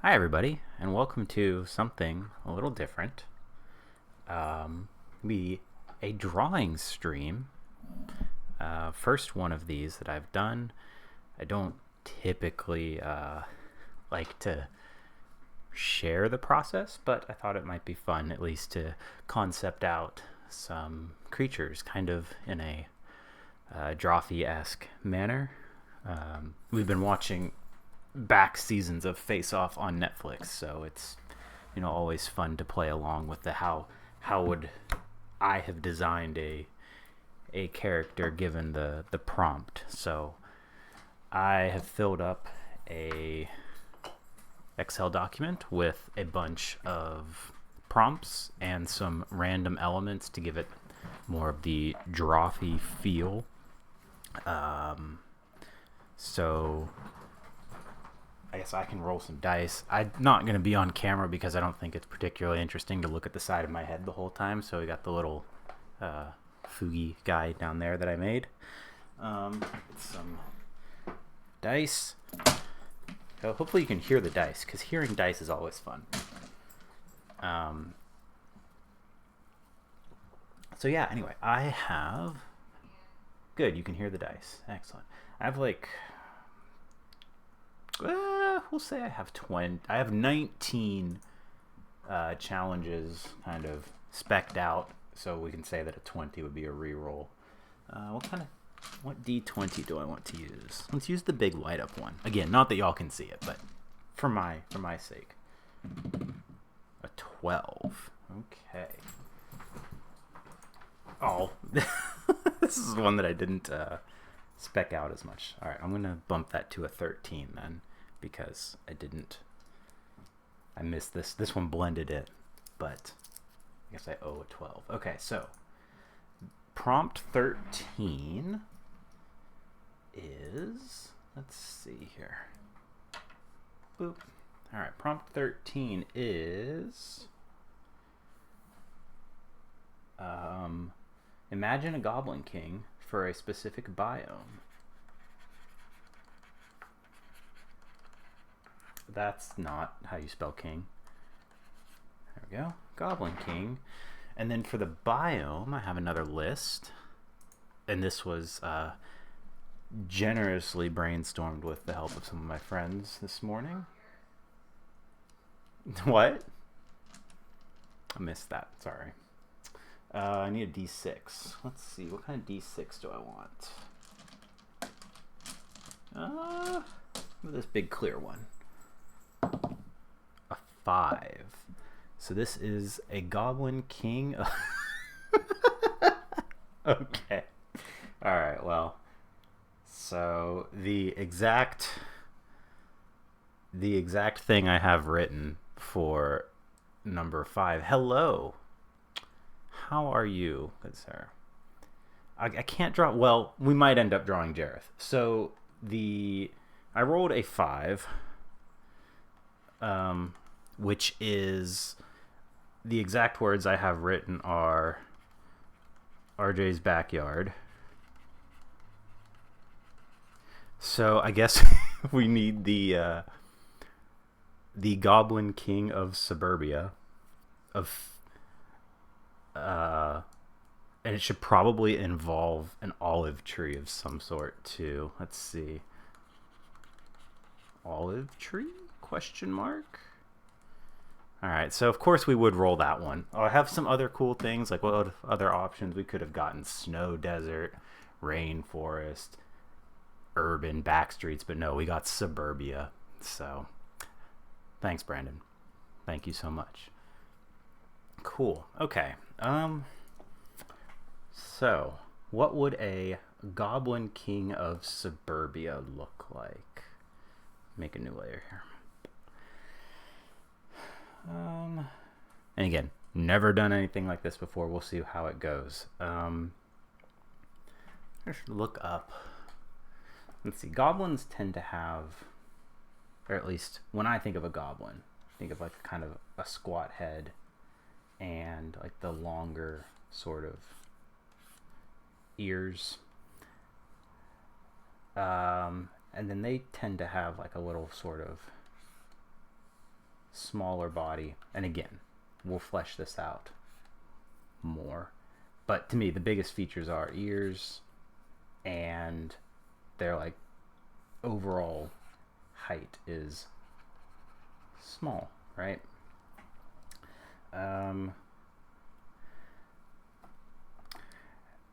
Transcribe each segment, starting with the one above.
Hi, everybody, and welcome to something a little different. Be a drawing stream. First one of these that I've done. I don't typically like to share the process, but I thought it might be fun at least to concept out some creatures kind of in a Drawfee-esque manner. We've been watching back seasons of Face Off on Netflix, so it's always fun to play along with the how would I have designed a character given the prompt. So I have filled up a Excel document with a bunch of prompts and some random elements to give it more of the Drawfee feel. So I guess I can roll some dice. I'm not going to be on camera because I don't think it's particularly interesting to look at the side of my head the whole time. So we got the little Fugi guy down there that I made. Some dice. So hopefully you can hear the dice, because hearing dice is always fun. So yeah, anyway, I have... Good, you can hear the dice. Excellent. I have we'll say I have 20. I have 19 challenges kind of specced out, so we can say that a 20 would be a reroll. What D20 do I want to use? Let's use the big light up one. Again, not that y'all can see it, but for my sake. A 12. Okay. Oh, this is one that I didn't spec out as much. All right, I'm gonna bump that to a 13 then, because I missed this. This one blended it, but I guess I owe a 12. Okay, so prompt 13 is, let's see here. Boop. All right, prompt 13 is imagine a Goblin King for a specific biome. That's not how you spell king. There we go. Goblin King. And then for the biome, I have another list. And this was generously brainstormed with the help of some of my friends this morning. What? I missed that. Sorry. I need a D6. Let's see. What kind of D6 do I want? This big clear one. A 5. So this is a Goblin King. Okay. All right. Well, so the exact thing I have written for number 5. Hello. How are you, good sir? I can't draw. Well, we might end up drawing Jareth. So I rolled a 5, which is the exact words I have written are RJ's backyard. So I guess we need the Goblin King of Suburbia, and it should probably involve an olive tree of some sort too. Let's see. Olive tree? Question mark? Alright, so of course we would roll that one. Oh, I have some other cool things, like what other options we could have gotten? Snow desert, rainforest, urban backstreets, but no, we got suburbia. So, thanks, Brandon. Thank you so much. Cool. Okay. So, what would a Goblin King of Suburbia look like? Make a new layer here. And again, never done anything like this before. We'll see how it goes. I should look up. Let's see. Goblins tend to have, or at least when I think of a goblin, think of like a kind of a squat head and like the longer sort of ears. And then they tend to have like a little sort of smaller body. And again, we'll flesh this out more. But to me, the biggest features are ears and their like overall height is small, right? And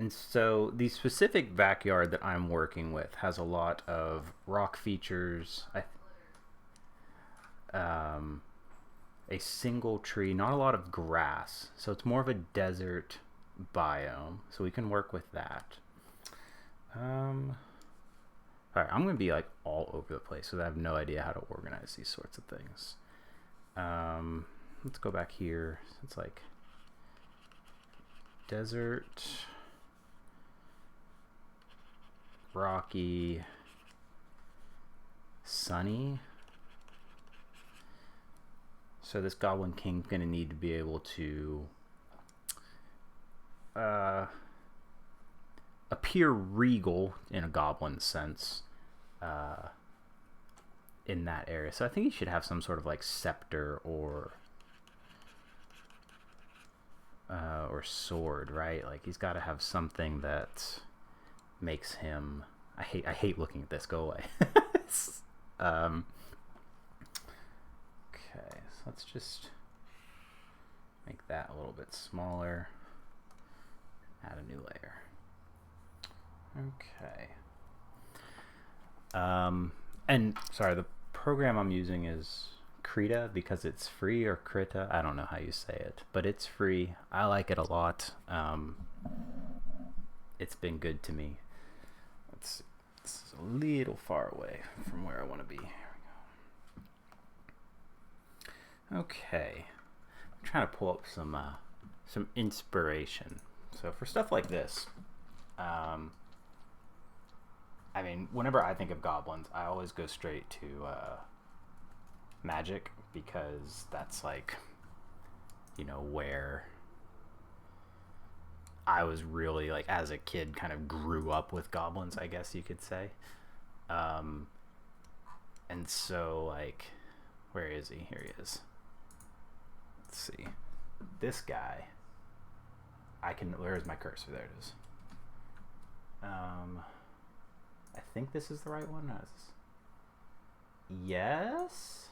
so the specific backyard that I'm working with has a lot of rock features. A single tree, not a lot of grass. So it's more of a desert biome. So we can work with that. All right, I'm going to be like all over the place, so I have no idea how to organize these sorts of things. Let's go back here. It's like desert, rocky, sunny. So this Goblin King's going to need to be able to appear regal in a goblin sense in that area. So I think he should have some sort of like scepter or sword, right? Like he's got to have something that makes him. I hate looking at this. Go away. Okay, so let's just make that a little bit smaller. Add a new layer. Okay. And sorry, the program I'm using is Krita because it's free, or Krita. I don't know how you say it, but it's free. I like it a lot. It's been good to me. It's a little far away from where I want to be. Here we go. Okay. I'm trying to pull up some inspiration. So for stuff like this, I mean, whenever I think of goblins, I always go straight to magic, because that's like, you know, where I was really, like, as a kid, kind of grew up with goblins, I guess you could say. And so, like, where is he? Here he is. Let's see. This guy, where's my cursor? There it is. I think this is the right one. No, yes.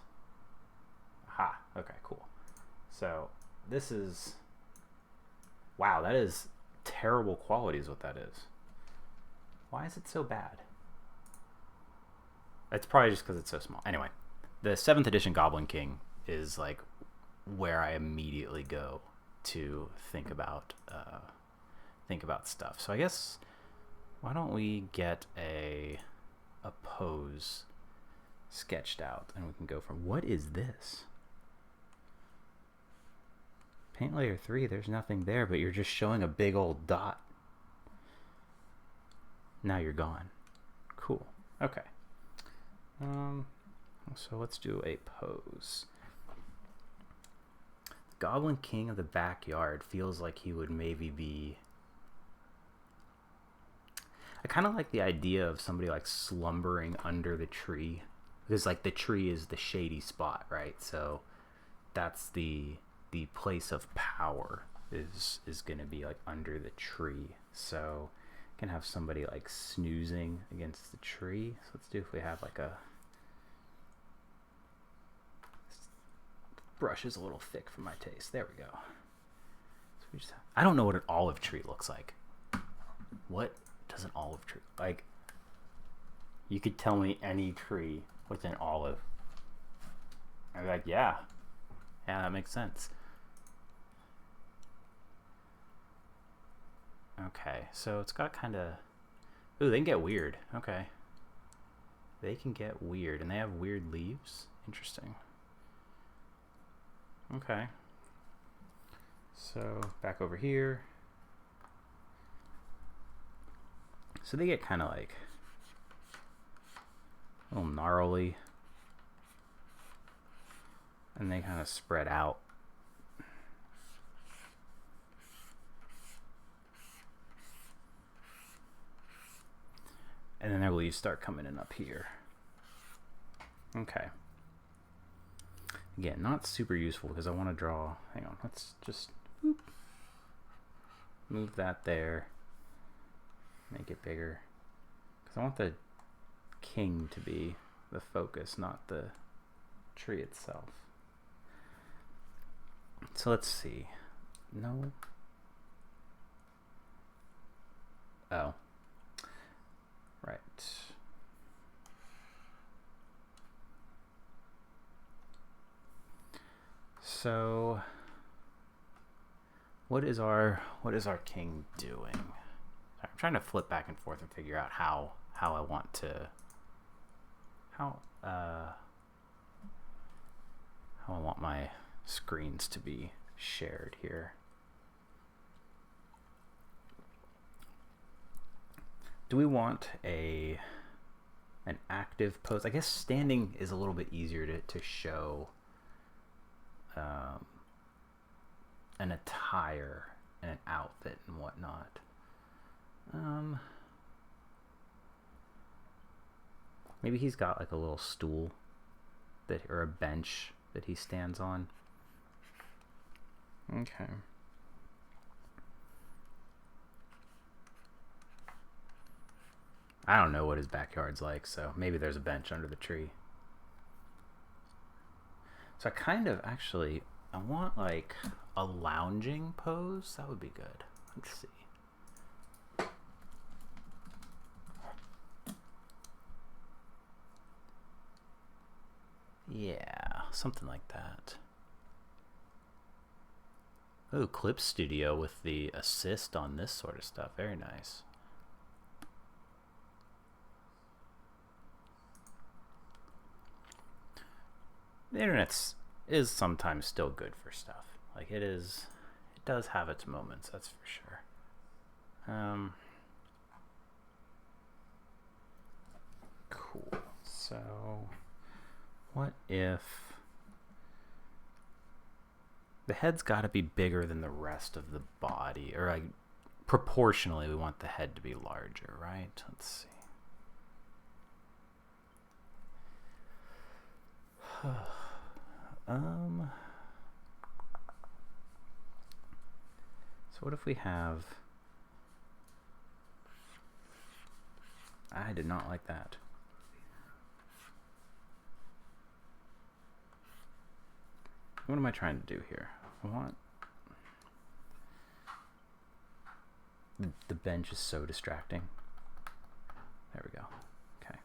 Aha. Okay, cool. So this is, wow, that is terrible quality is what that is. Why is it so bad? It's probably just because it's so small. Anyway, the 7th edition Goblin King is like where I immediately go to think about stuff. So I guess, why don't we get a pose sketched out, and we can go from, what is this? Paint layer 3, there's nothing there, but you're just showing a big old dot. Now you're gone. Cool. Okay. So let's do a pose. Goblin King of the backyard feels like he would maybe be, I kind of like the idea of somebody like slumbering under the tree, because like the tree is the shady spot, right? So that's the place of power is going to be like under the tree. So you can have somebody like snoozing against the tree. So let's do, if we have like a, brush is a little thick for my taste. There we go. So we just have, I don't know what an olive tree looks like. What does an olive tree, like, you could tell me any tree with an olive, I'd be like, yeah, that makes sense. Okay, so it's got kind of, ooh, they can get weird. Okay, they can get weird, and they have weird leaves. Interesting. Okay, so back over here. So they get kind of like a little gnarly, and they kind of spread out. And then their leaves start coming in up here. Okay. Again, not super useful because I want to draw. Hang on, let's just whoop, move that there. Make it bigger. Because I want the king to be the focus, not the tree itself. So let's see. No. Oh. Right. So what is our king doing? I'm trying to flip back and forth and figure out how I want to how I want my screens to be shared here. Do we want an active pose? I guess standing is a little bit easier to show an attire and an outfit and whatnot. Maybe he's got like a little stool or a bench that he stands on. Okay. I don't know what his backyard's like, so maybe there's a bench under the tree. So I kind of actually, I want like a lounging pose. That would be good. Let's see. Yeah, something like that. Oh, Clip Studio with the assist on this sort of stuff. Very nice. The internet is sometimes still good for stuff. Like it does have its moments, that's for sure. Cool. So what if the head's got to be bigger than the rest of the body, or like proportionally we want the head to be larger, right? Let's see. So what if we have, I did not like that. What am I trying to do here? I want, the bench is so distracting. There we go. Okay.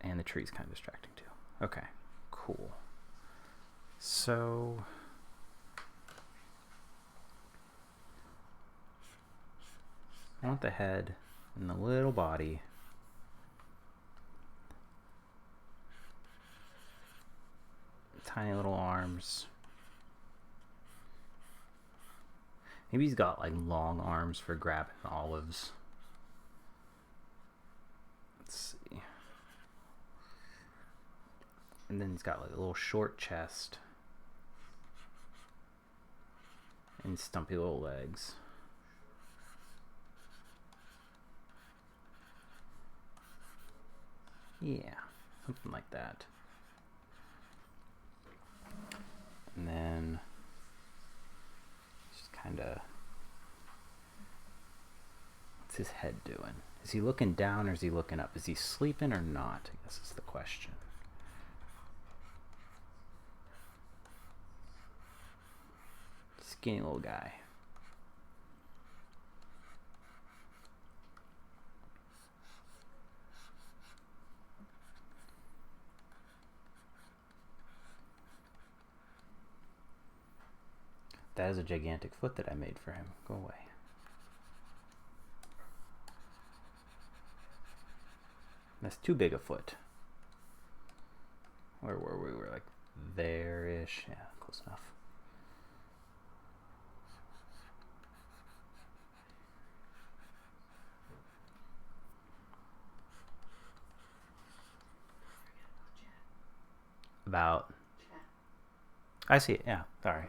And the tree's kind of distracting too. Okay, cool. So I want the head and the little body. Tiny little arms. Maybe he's got like long arms for grabbing olives. Let's see. And then he's got like a little short chest and stumpy little legs. Yeah, something like that. And then just kind of, what's his head doing? Is he looking down or is he looking up? Is he sleeping or not? I guess is the question. Skinny little guy. That is a gigantic foot that I made for him. Go away. That's too big a foot. Where were we? We're like there-ish. Yeah, close enough. About, I see it. Yeah, sorry.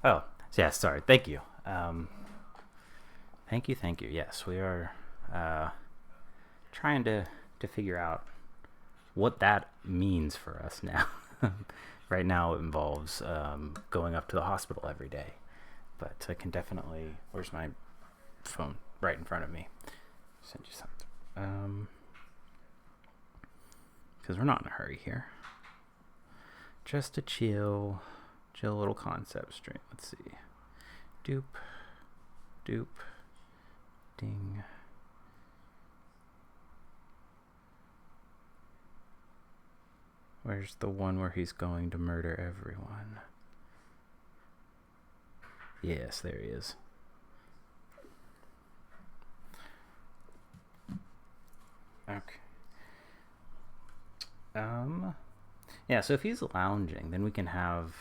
Oh, yeah, sorry. Thank you. Thank you. Yes, we are trying to figure out what that means for us now. Right now it involves going up to the hospital every day. But I can definitely... Where's my phone? Right in front of me. Send you something. Because we're not in a hurry here. Just a chill little concept stream. Let's see. Doop. Doop. Ding. Where's the one where he's going to murder everyone? Yes, there he is. Okay. Yeah, so if he's lounging, then we can have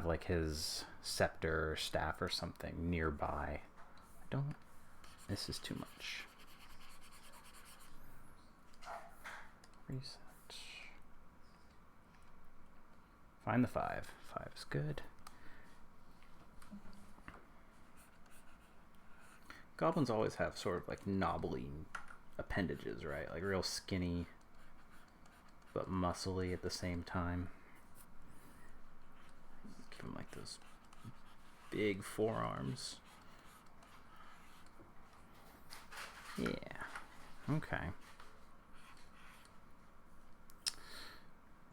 like his scepter or staff or something nearby. This is too much. Reset. Find the 5. 5 is good. Goblins always have sort of like knobbly appendages, right? Like real skinny, but muscly at the same time. Give them like those big forearms. Yeah. Okay.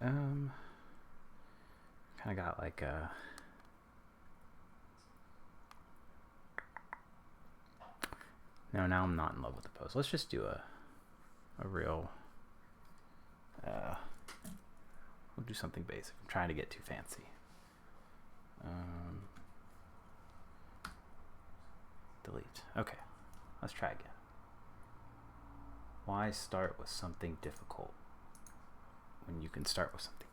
Kind of got like a... No, now I'm not in love with the pose. Let's just do a real... we'll do something basic. I'm trying to get too fancy. Delete. Okay. Let's try again. Why start with something difficult when you can start with something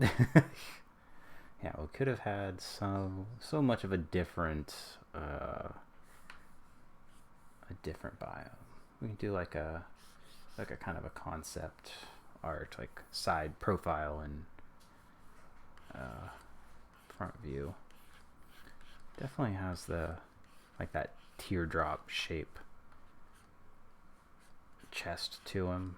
easy? Yeah, we could have had so much of a different biome. We can do like a kind of a concept art, like side profile and front view. Definitely has the like that teardrop shape chest to him.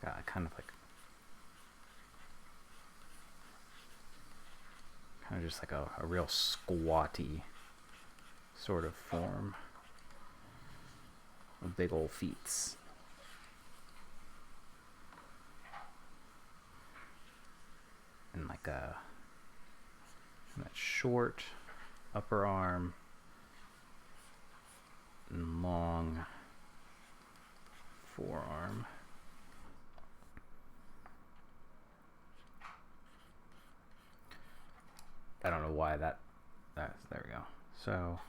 Got kind of just like a real squatty sort of form with big old feet. And like that short upper arm and long forearm. I don't know why that's there we go. So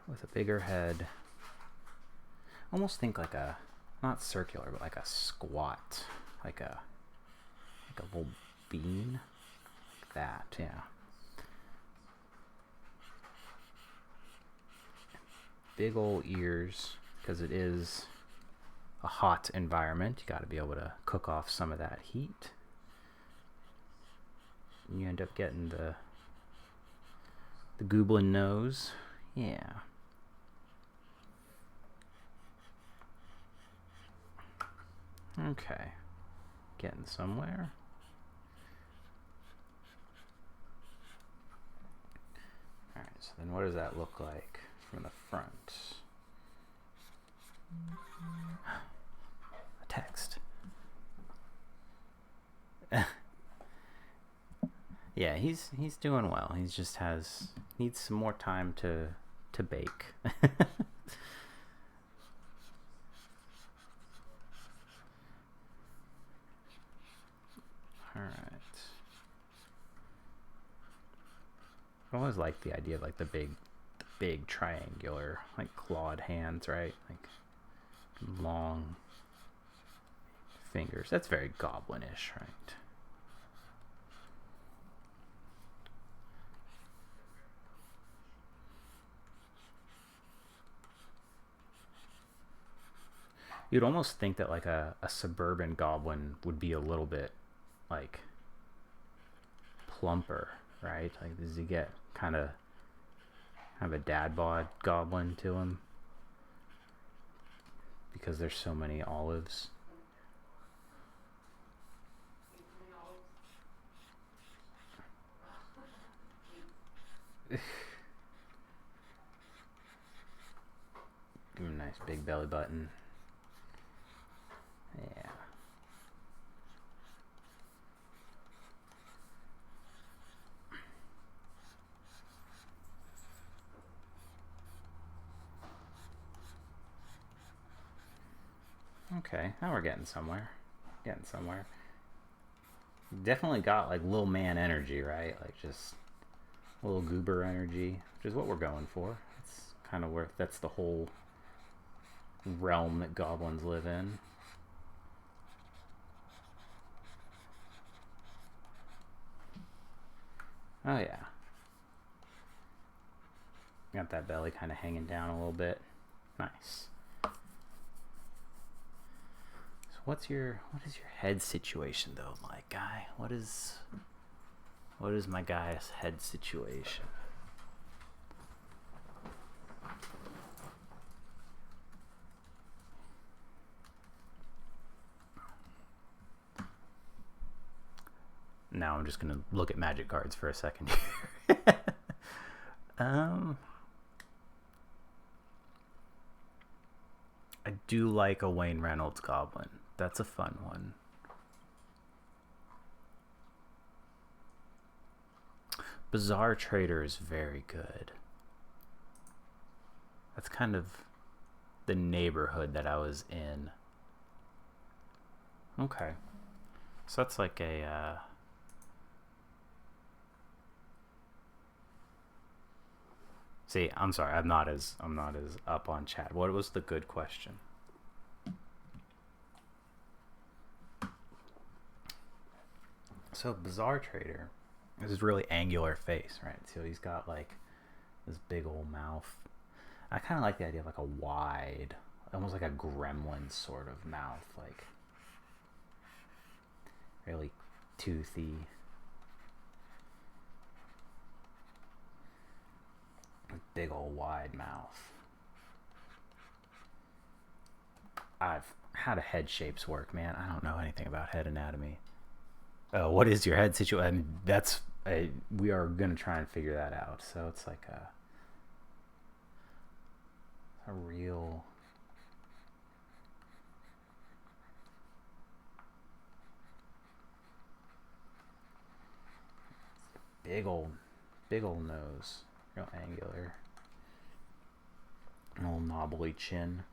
with a bigger head, almost think like a, not circular, but like a squat, like a little bean, like that, yeah. Big old ears, because it is a hot environment. You got to be able to cook off some of that heat. You end up getting the goblin nose. Yeah. Okay. Getting somewhere. Alright, so then what does that look like from the front? A text. Yeah, he's doing well. He's just needs some more time to bake. All right. I always like the idea of like the big triangular, like clawed hands, right? Like long fingers. That's very goblinish, right? You'd almost think that like a suburban goblin would be a little bit like plumper, right? Like does he get kind of have a dad bod goblin to him because there's so many olives? Give him a nice big belly button. Yeah. Okay, now we're getting somewhere. Getting somewhere. Definitely got like little man energy, right? Like just little goober energy, which is what we're going for. It's kind of where that's the whole realm that goblins live in. Oh yeah. Got that belly kind of hanging down a little bit. Nice. So what is your head situation though, my guy? What is my guy's head situation? Now I'm just gonna look at magic cards for a second here. I do like a Wayne Reynolds goblin. That's a fun one. Bizarre Trader is very good. That's kind of the neighborhood that I was in. Okay. So that's like a See, I'm sorry. I'm not as up on chat. What was the good question? So Bizarre Trader is this really angular face, right? So he's got like this big old mouth. I kind of like the idea of like a wide, almost like a gremlin sort of mouth, like really toothy. Big old wide mouth. I've how do head shapes work, man? I don't know anything about head anatomy. What is your head situation? I mean, that's we are gonna try and figure that out. So it's like a real big old nose, real angular, an old knobbly chin.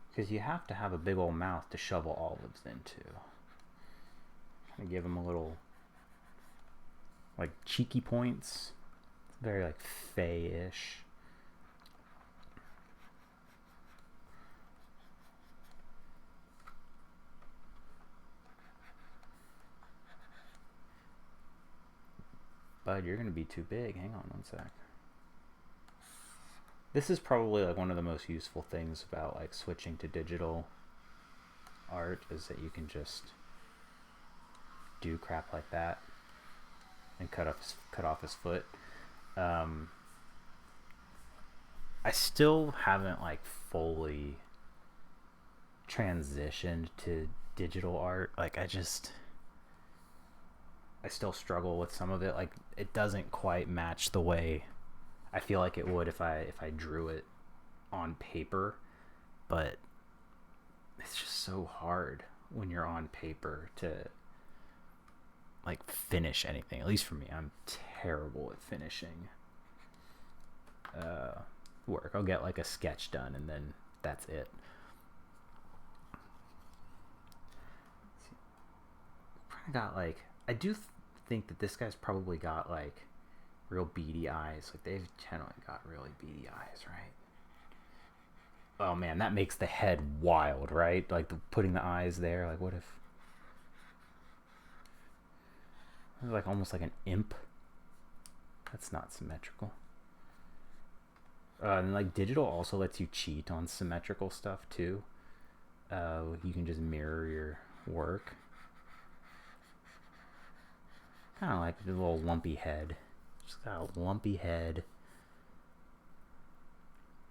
Because you have to have a big old mouth to shovel olives into. Kind of give them a little, like, cheeky points. It's very, like, fey-ish. Bud, you're going to be too big. Hang on one sec. This is probably like one of the most useful things about like switching to digital art is that you can just do crap like that and cut off his foot. I still haven't like fully transitioned to digital art. Like I still struggle with some of it. Like it doesn't quite match the way I feel like it would if I drew it on paper, but it's just so hard when you're on paper to like finish anything. At least for me, I'm terrible at finishing work. I'll get like a sketch done and then that's it. Got like I do think that this guy's probably got like real beady eyes. Like they've generally got really beady eyes, right? Oh man, that makes the head wild, right? Like putting the eyes there. Like what if like almost like an imp? That's not symmetrical. And like digital also lets you cheat on symmetrical stuff too. You can just mirror your work. Kind of like a little lumpy head. Just got a lumpy head.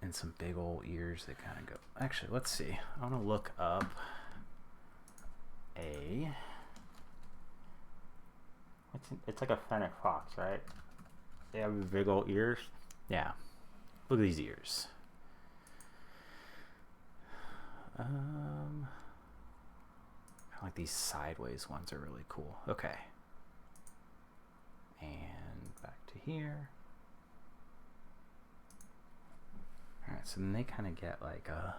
And some big old ears that kind of go. Actually, let's see. I want to look up a. It's like a fennec fox, right? They have big old ears. Yeah. Look at these ears. I like these sideways ones are really cool. Okay. And back to here. Alright, so then they kind of get like a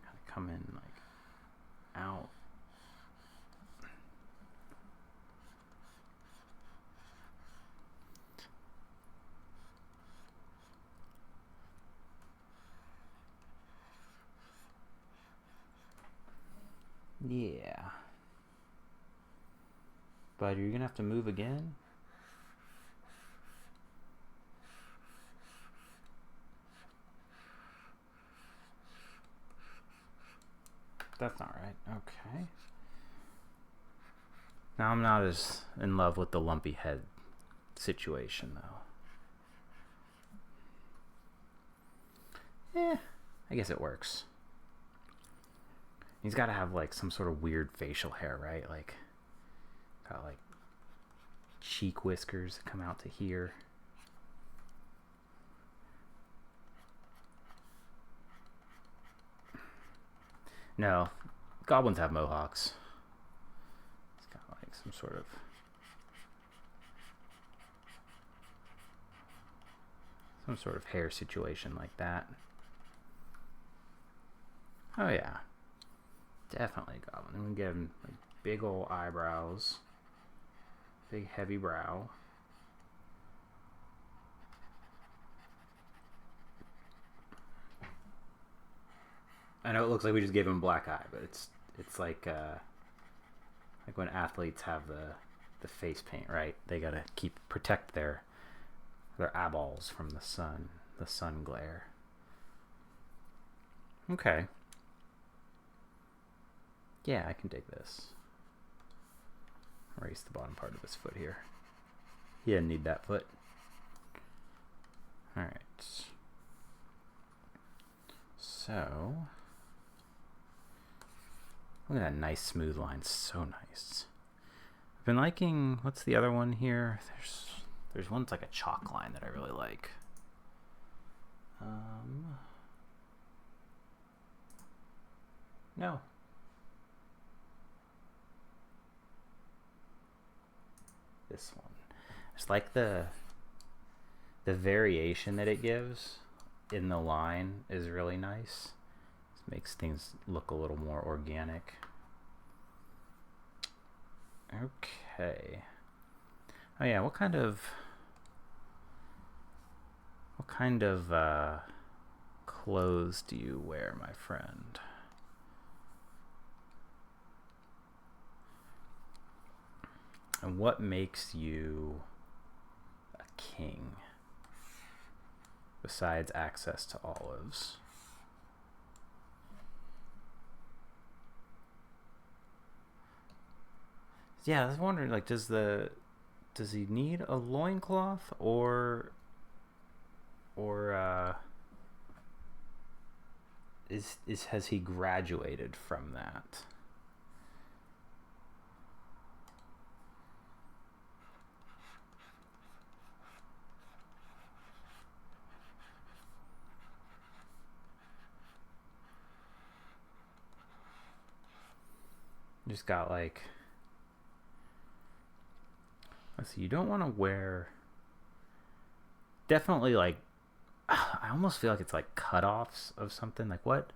kind of come in like out. Yeah. But you're gonna have to move again? That's not right. Okay. Now I'm not as in love with the lumpy head situation though. I guess it works. He's got to have like some sort of weird facial hair, right? Like, got like cheek whiskers that come out to here. No, goblins have mohawks. It's got like some sort of hair situation like that. Oh yeah. Definitely goblin. I'm gonna give him like big old eyebrows, big heavy brow. I know it looks like we just gave him a black eye, but it's like when athletes have the face paint, right? They gotta protect their eyeballs from the sun glare. Okay. Yeah, I can dig this. Erase the bottom part of his foot here. He didn't need that foot. Alright. So, look at that nice smooth line. So nice. I've been liking, what's the other one here? There's one that's like a chalk line that I really like. No. This one. It's like the variation that it gives in the line is really nice. It makes things look a little more organic. Okay. Oh yeah, what kind of clothes do you wear, my friend? And what makes you a king besides access to olives? Yeah, I was wondering, like, does he need a loincloth or has he graduated from that? Just got like, let's see, you don't want to wear, definitely like, I almost feel like it's like cutoffs of something. Like what?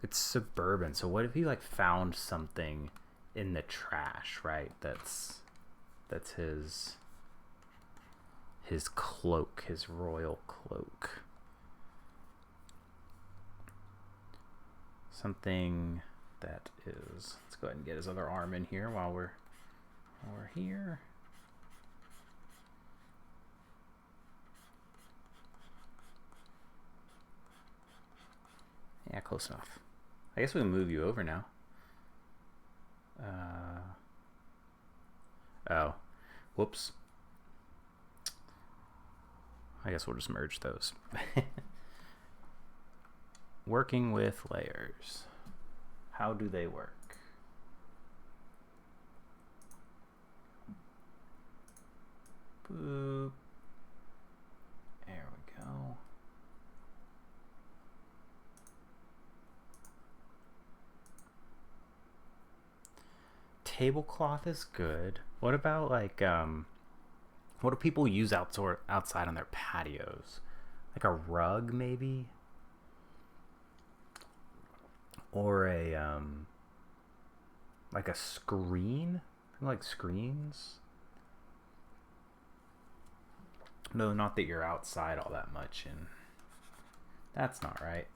It's suburban. So what if he like found something in the trash, right? That's his cloak, his royal cloak. Something that is, let's go ahead and get his other arm in here while we're Or here. Yeah, close enough. I guess we can move you over now. Oh, whoops. I guess we'll just merge those. Working with layers. How do they work? Boop. There we go. Tablecloth is good. What about like what do people use outside on their patios? Like a rug maybe? Or a like a screen? Like screens? No, not that you're outside all that much, and that's not right.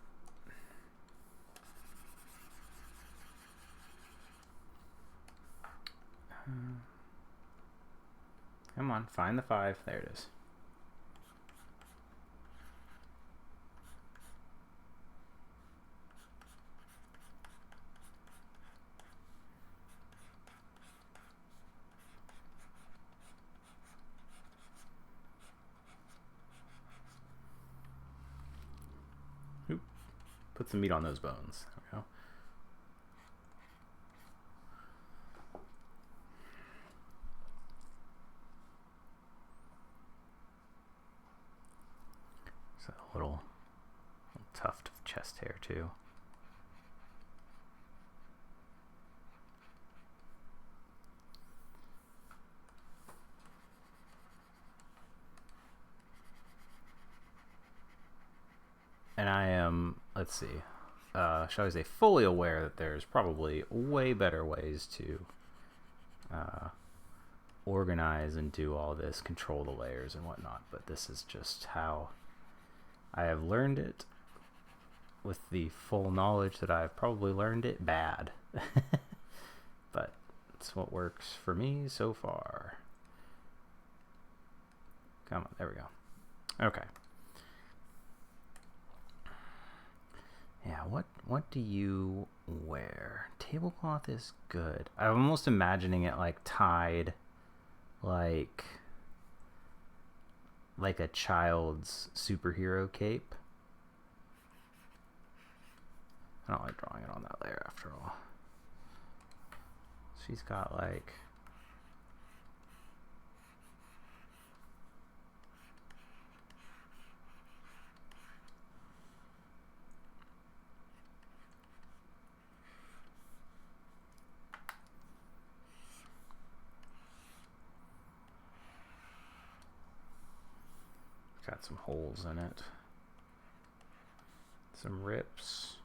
Come on, find the 5. There it is. Oop. Put some meat on those bones. There we go. It's a little tuft of chest hair too. And I am, let's see, shall I say, fully aware that there's probably way better ways to organize and do all this, control the layers and whatnot, but this is just how I have learned it, with the full knowledge that I've probably learned it bad. But it's what works for me so far. Come on, there we go. Okay. Yeah, what do you wear? Tablecloth is good. I'm almost imagining it like tied like a child's superhero cape. I don't like drawing it on that layer after all. She's got like got some holes in it. Some rips.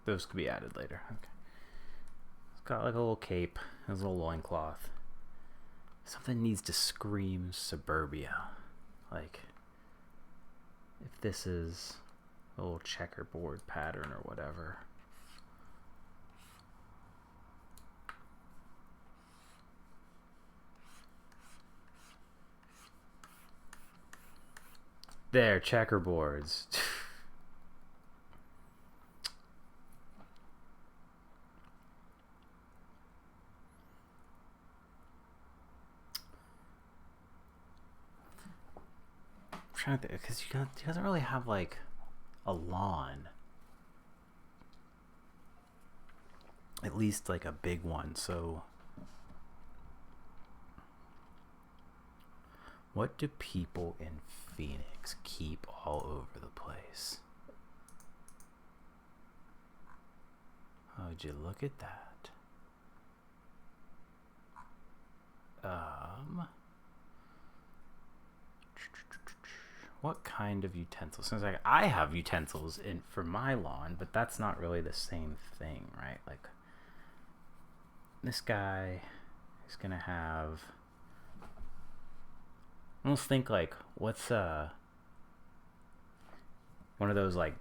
Those could be added later. Okay. It's got like a little cape. Has a little loincloth. Something needs to scream suburbia. Like, if this is a little checkerboard pattern or whatever. There, checkerboards. I'm trying to think, because he doesn't really have like a lawn. At least like a big one, so what do people in Phoenix keep all over the place? Oh, would you look at that? What kind of utensils? Sounds like I have utensils for my lawn, but that's not really the same thing, right? Like, this guy is gonna have. I almost think like, what's one of those like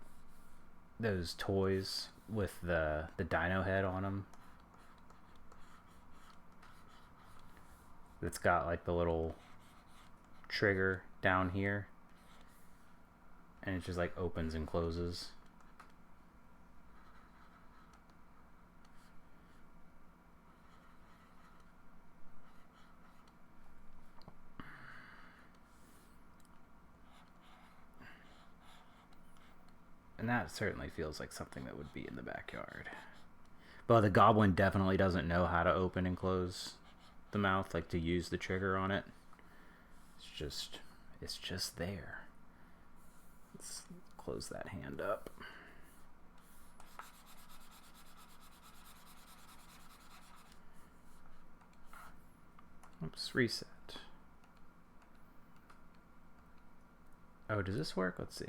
those toys with the dino head on them. It's got like the little trigger down here, and it just like opens and closes. And that certainly feels like something that would be in the backyard. But the goblin definitely doesn't know how to open and close the mouth, like to use the trigger on it. It's just there. Let's close that hand up. Oops, reset. Oh, does this work? Let's see.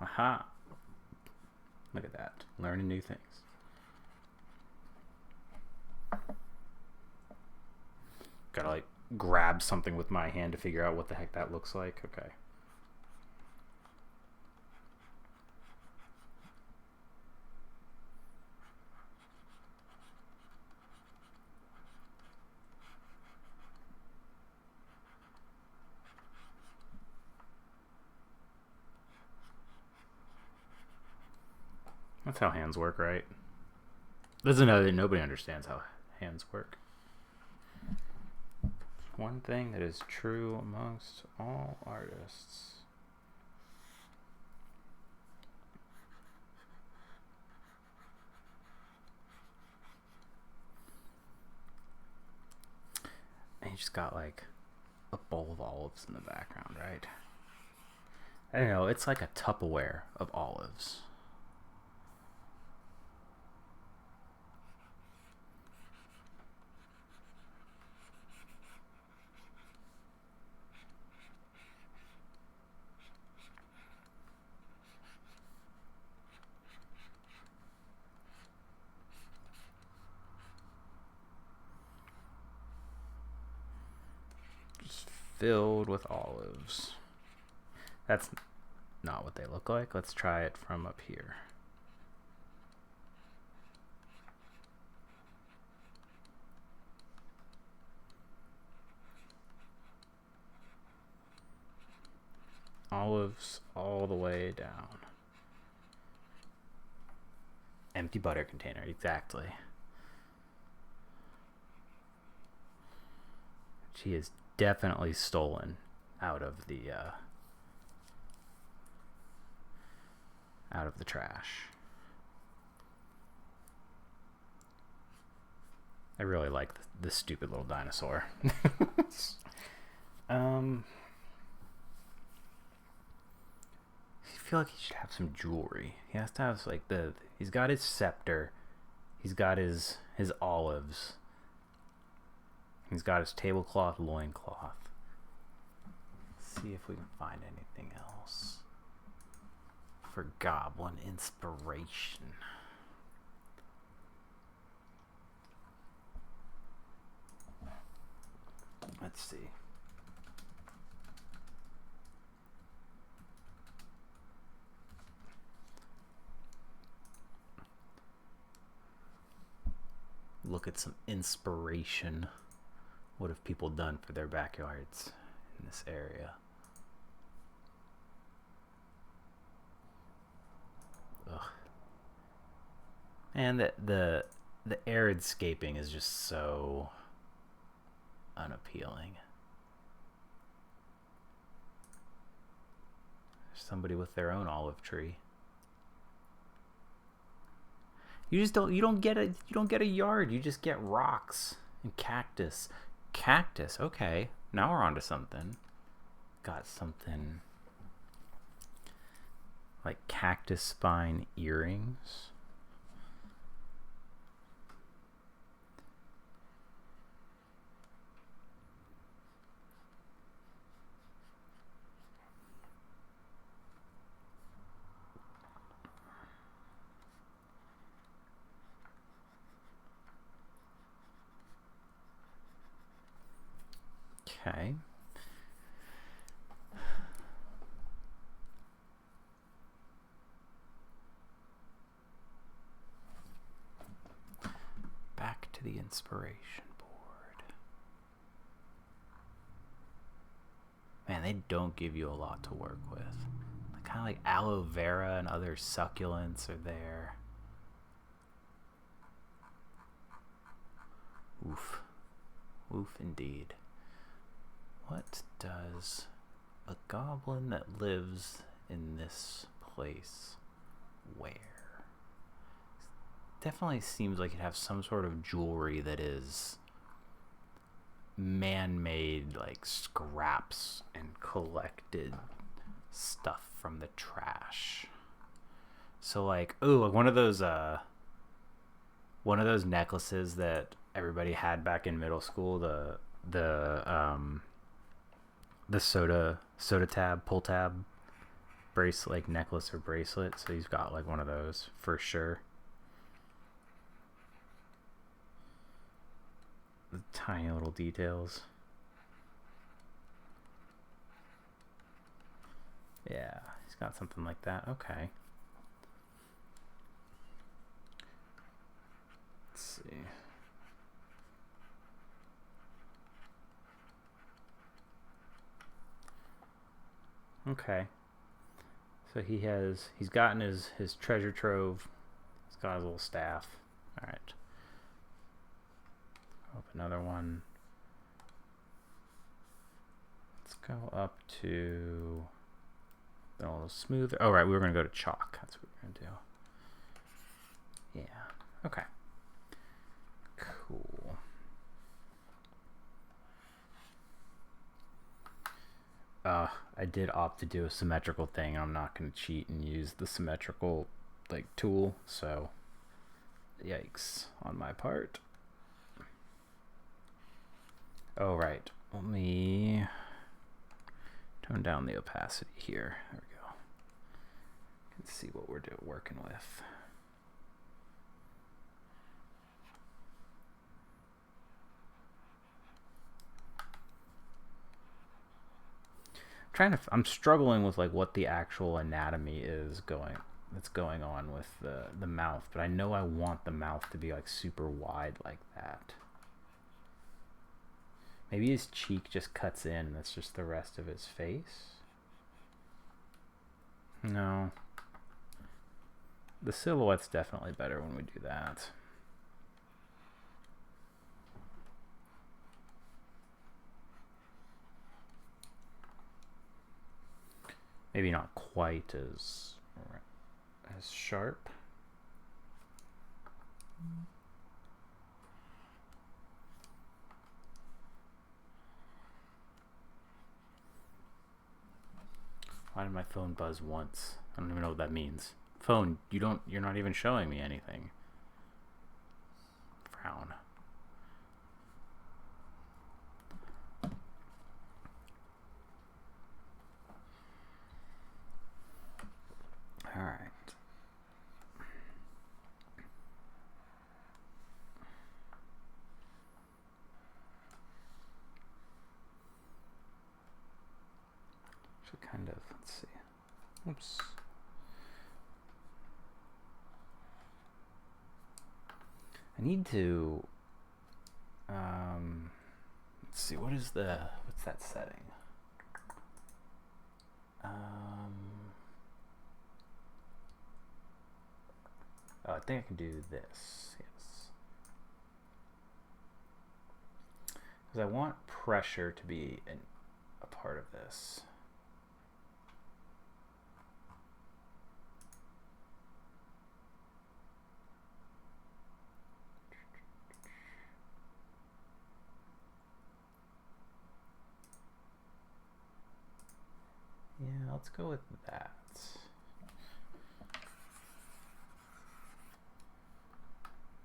Aha. Look at that. Learning new things. Gotta like grab something with my hand to figure out what the heck that looks like. Okay. That's how hands work, right? There's another thing. Nobody understands how hands work. One thing that is true amongst all artists. And you just got like a bowl of olives in the background, right? I don't know. It's like a Tupperware of olives. Filled with olives. That's not what they look like. Let's try it from up here. Olives all the way down. Empty butter container, exactly. She is definitely stolen out of the trash. I really like this stupid little dinosaur. I feel like he should have some jewelry. He has to have like he's got his scepter, he's got his olives. He's got his tablecloth, loincloth. Let's see if we can find anything else for goblin inspiration. Let's see. Look at some inspiration. What have people done for their backyards in this area? Ugh. And the arid scaping is just so unappealing. There's somebody with their own olive tree. You don't get a yard, you just get rocks and cactus. Cactus, okay. Now we're on to something. Got something like cactus spine earrings. Okay. the inspiration board. Man, they don't give you a lot to work with. Kind of like aloe vera and other succulents are there. Oof. Oof indeed. What does a goblin that lives in this place wear? Definitely seems like it'd have some sort of jewelry that is man-made, like scraps and collected stuff from the trash. So like, ooh, one of those necklaces that everybody had back in middle school, the soda tab, pull tab bracelet, like necklace or bracelet. So he's got like one of those for sure. The tiny little details. Yeah, he's got something like that. Okay. Let's see. Okay. So he's gotten his treasure trove. He's got his little staff. All right. Up another one. Let's go up to a little smoother. Oh, right, we were going to go to chalk. That's what we're going to do. Yeah. Okay. Cool. I did opt to do a symmetrical thing. I'm not going to cheat and use the symmetrical like tool, so yikes on my part. Oh, right. Let me tone down the opacity here. There we go. Let's see what we're working with. I'm struggling with like what the actual anatomy is that's going on with the mouth, but I know I want the mouth to be like super wide like that. Maybe his cheek just cuts in. That's just the rest of his face. No. The silhouette's definitely better when we do that. Maybe not quite as sharp. Why did my phone buzz once? I don't even know what that means. Phone, you're not even showing me anything. Frown. All right. So kind of, let's see. Oops. I need to let's see, what's that setting? Oh, I think I can do this. Yes. Because I want pressure to be a part of this. Yeah, let's go with that.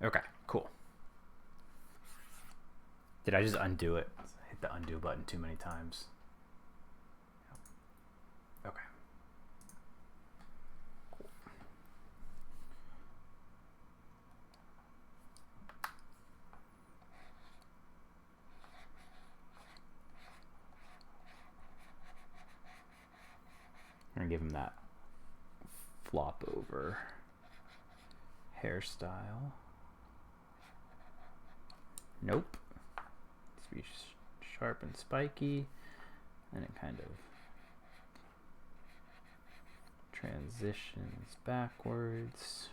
Okay, cool. Did I just undo it? I hit the undo button too many times. Okay. Cool. I'm gonna give him that flop over hairstyle. Nope. Needs to be sharp and spiky. And it kind of transitions backwards.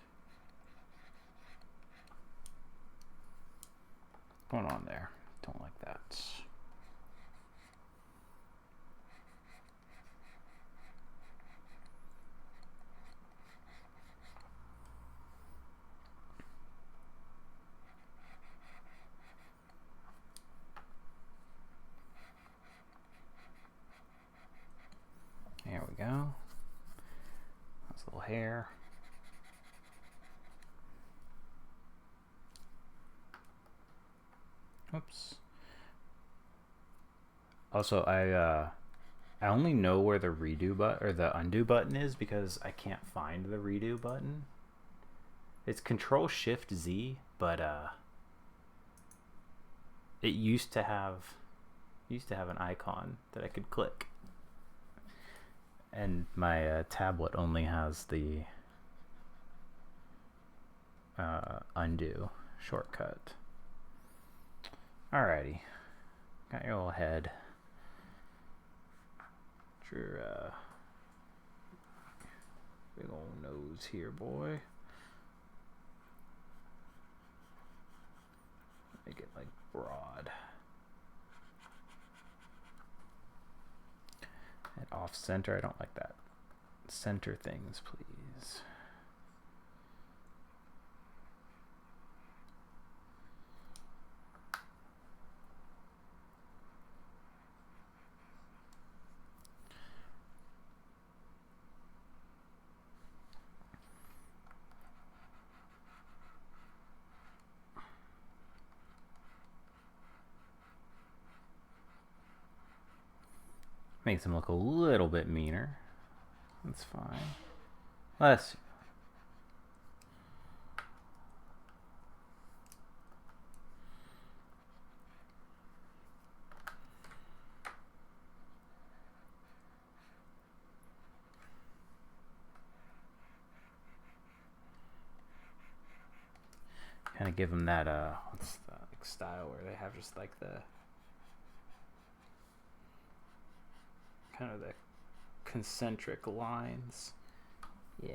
What's going on there? Don't like that. There we go. That's a little hair. Oops. Also, I only know where the redo button or the undo button is because I can't find the redo button. It's Control Shift Z, but it used to have an icon that I could click. And my tablet only has the undo shortcut. Alrighty, got your little head. Your big old nose here, boy. Make it like broad. And off center, I don't like that. Center things, please. Makes him look a little bit meaner. That's fine. Let's kind of give him that what's the like, style where they have just like the kind of the concentric lines. Yeah.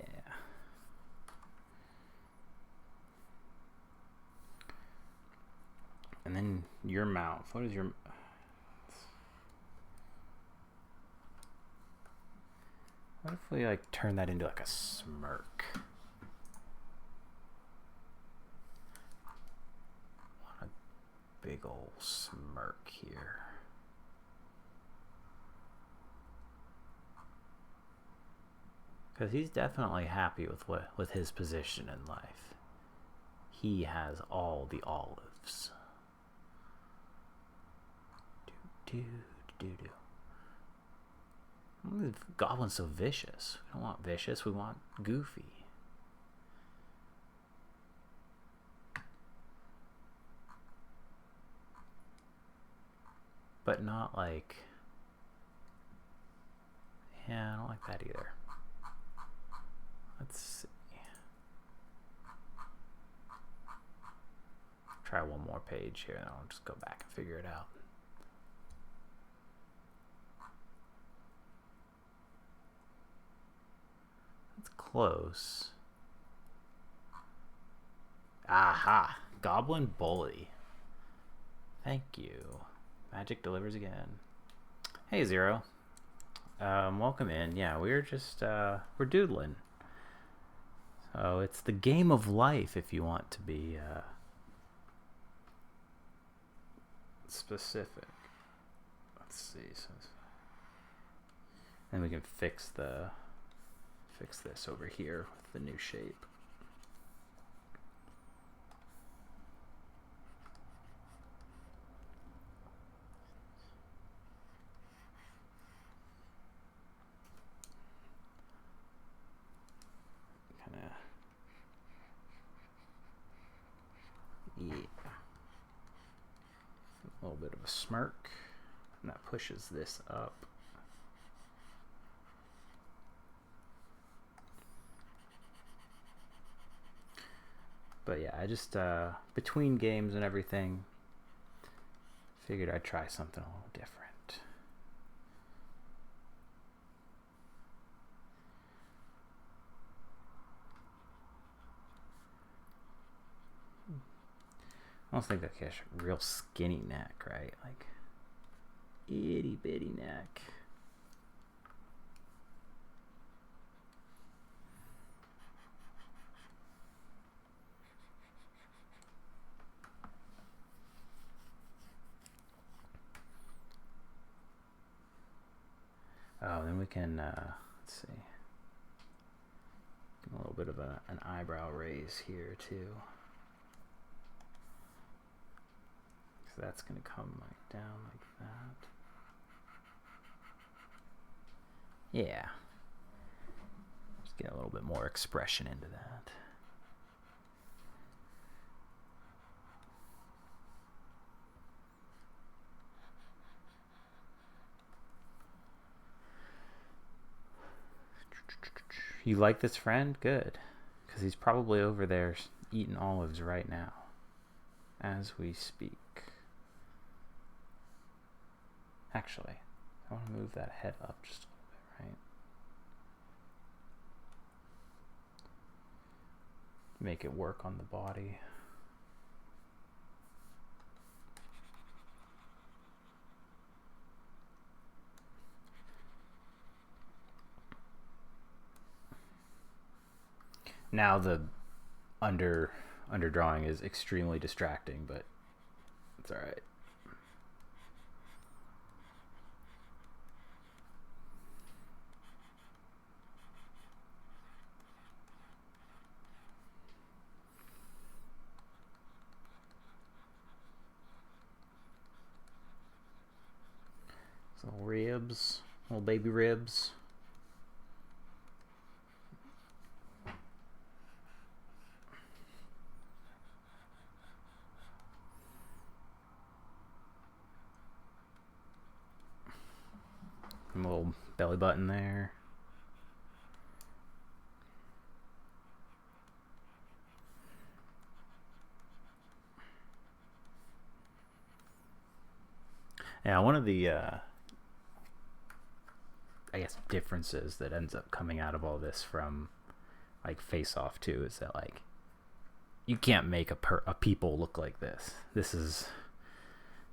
And then your mouth. What is your... What if we like turn that into like a smirk? What a big old smirk here. Because he's definitely happy with his position in life. He has all the olives. Goblin's so vicious. We don't want vicious, we want goofy. But not like... Yeah, I don't like that either. Let's see. Try one more page here and I'll just go back and figure it out. That's close. Aha! Goblin Bully. Thank you. Magic delivers again. Hey, Zero. Welcome in. Yeah, we're just, we're doodling. So it's the game of life if you want to be specific. Let's see. So, and we can fix this over here with the new shape. Yeah. A little bit of a smirk, and that pushes this up. But yeah, I just between games and everything, Figured I'd try something a little different. I almost think that he has a real skinny neck, right? Like, itty bitty neck. Oh, then we can, let's see. A little bit of an eyebrow raise here, too. So that's going to come like down like that. Yeah. Just get a little bit more expression into that. You like this friend? Good. Because he's probably over there eating olives right now as we speak. Actually, I want to move that head up just a little bit, right? Make it work on the body. Now the underdrawing is extremely distracting, but it's all right. So ribs, little baby ribs. A little belly button there. Yeah, one of the I guess differences that ends up coming out of all this from like Face Off 2 is that like you can't make a people look like this. This is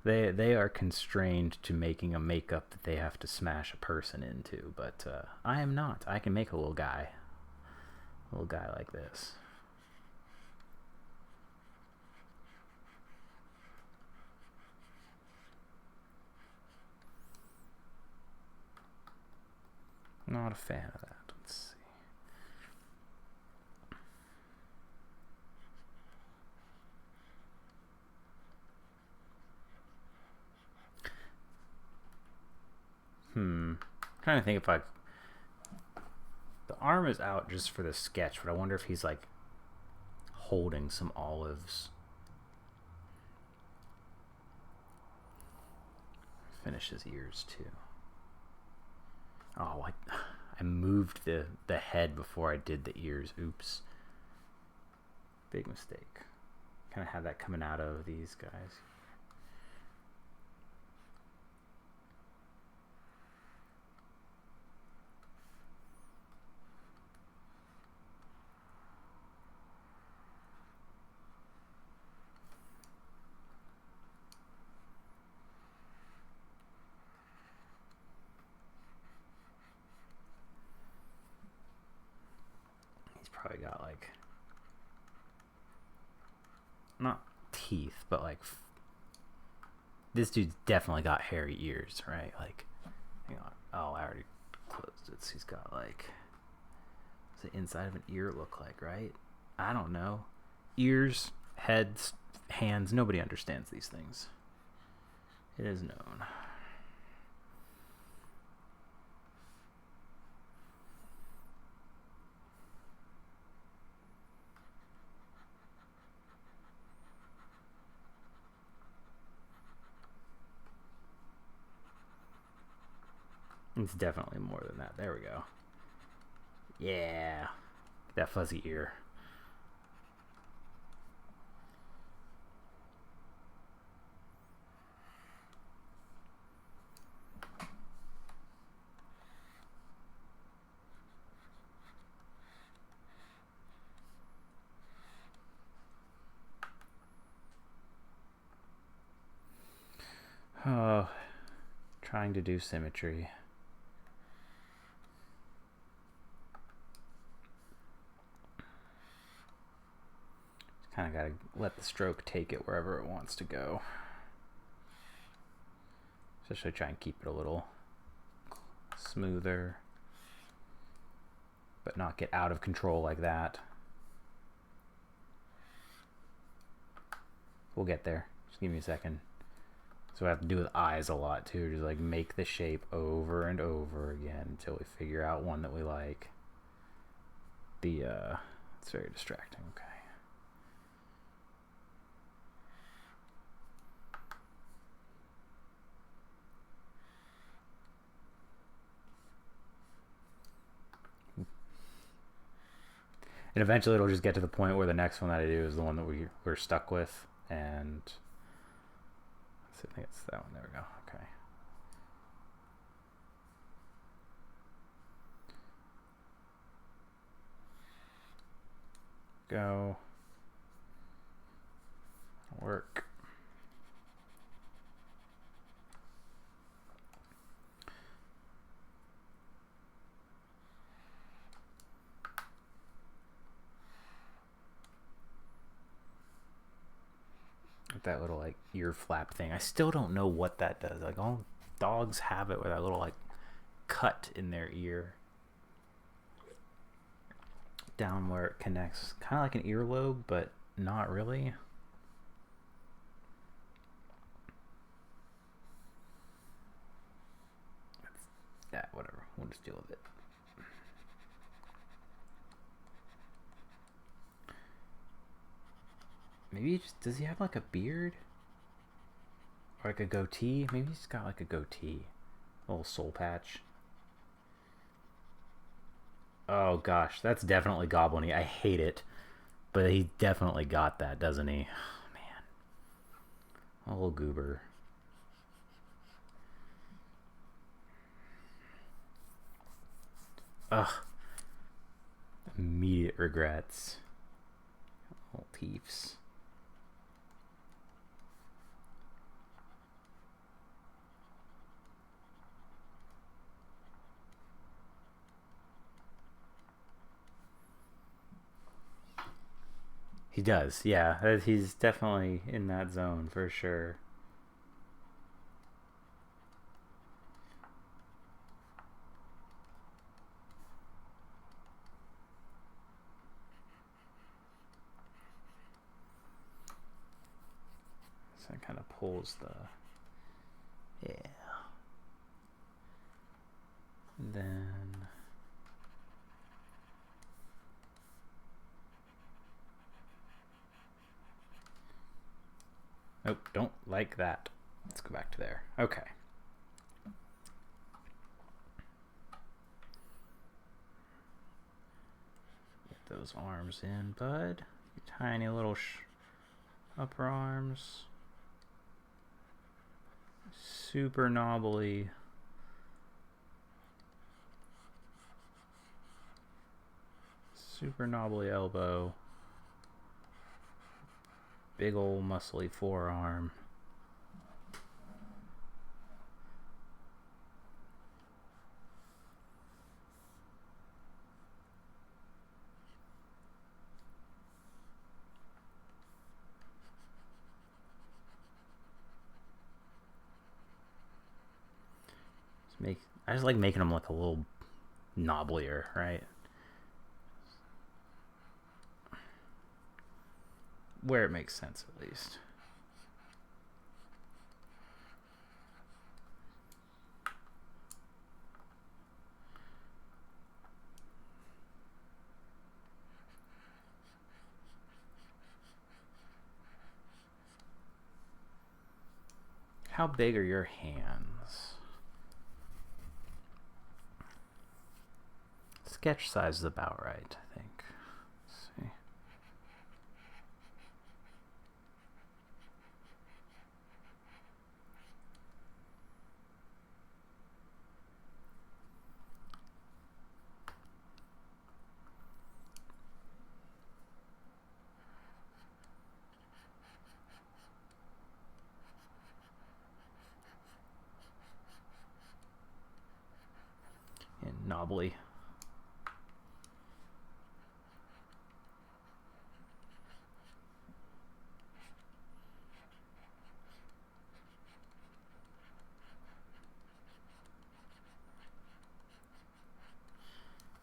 they are constrained to making a makeup that they have to smash a person into, but I am not. I can make a little guy like this. Not a fan of that. Let's see. Trying to think if the arm is out just for the sketch, but I wonder if he's like holding some olives. Finish his ears too. Oh, I moved the head before I did the ears. Oops. Big mistake. Kind of have that coming out of these guys. Probably got like not teeth, but like this dude's definitely got hairy ears, right? Like, hang on. Oh, I already closed it. So he's got like, what's the inside of an ear look like, right? I don't know. Ears, heads, hands. Nobody understands these things. It is known. It's definitely more than that. There we go. Yeah. That fuzzy ear. trying to do symmetry. Kind of got to let the stroke take it wherever it wants to go. Especially try and keep it a little smoother, but not get out of control like that. We'll get there. Just give me a second. So I have to do with eyes a lot too. Just like make the shape over and over again until we figure out one that we like. It's very distracting. Okay. And eventually it'll just get to the point where the next one that I do is the one that we're stuck with. And I think it's that one. There we go. Okay. Go. Work. That little like ear flap thing. I still don't know what that does. Like all dogs have it with that little like cut in their ear down where it connects, kind of like an earlobe, but not really. Yeah, whatever. We'll just deal with it. Maybe does he have like a beard? Or like a goatee? Maybe he's got like a goatee. A little soul patch. Oh gosh, that's definitely goblin-y. I hate it. But he definitely got that, doesn't he? Oh, man. A little goober. Ugh. Immediate regrets. Little teeths. He does, yeah. He's definitely in that zone for sure. So it kind of pulls the... Yeah. And then... Nope, don't like that. Let's go back to there. Okay. Get those arms in, bud. Your tiny little upper arms. Super knobbly. Super knobbly elbow. Big old muscly forearm. I just like making them look a little knobblier, right? Where it makes sense, at least. How big are your hands? Sketch size is about right, I think. Let's see. knobbly.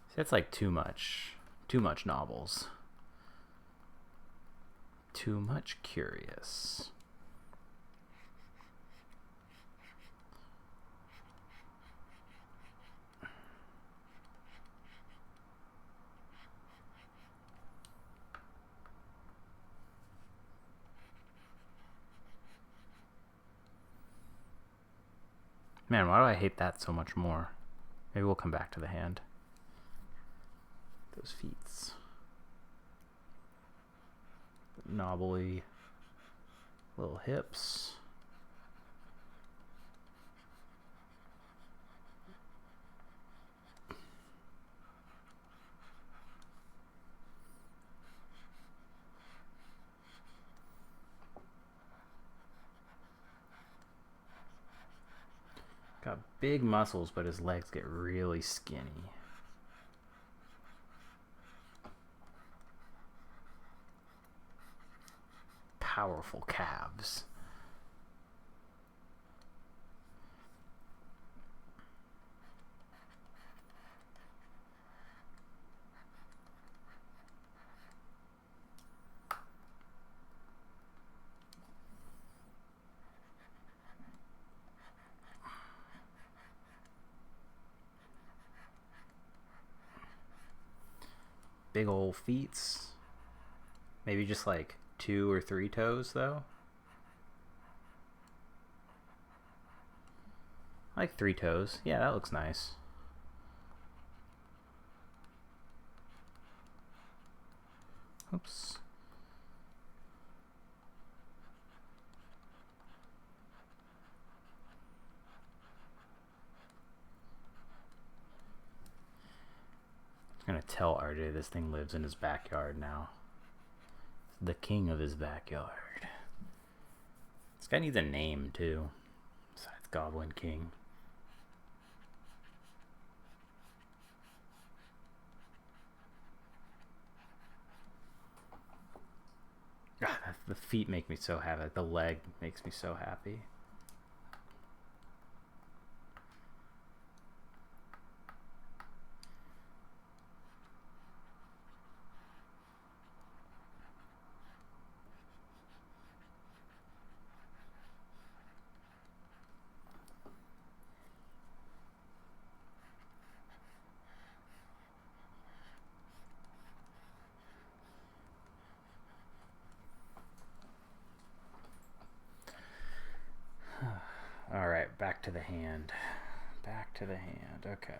See, that's like too much novels. Too much curious. Man, why do I hate that so much more? Maybe we'll come back to the hand. Those feet. Knobbly little hips. Got big muscles, but his legs get really skinny. Powerful calves. Big old feet. Maybe just like 2 or 3 toes though. Like 3 toes. Yeah, that looks nice. Oops. I'm gonna tell RJ this thing lives in his backyard now. The king of his backyard. This guy needs a name too, besides Goblin King. The feet make me so happy. The leg makes me so happy. All right, back to the hand. Back to the hand. Okay.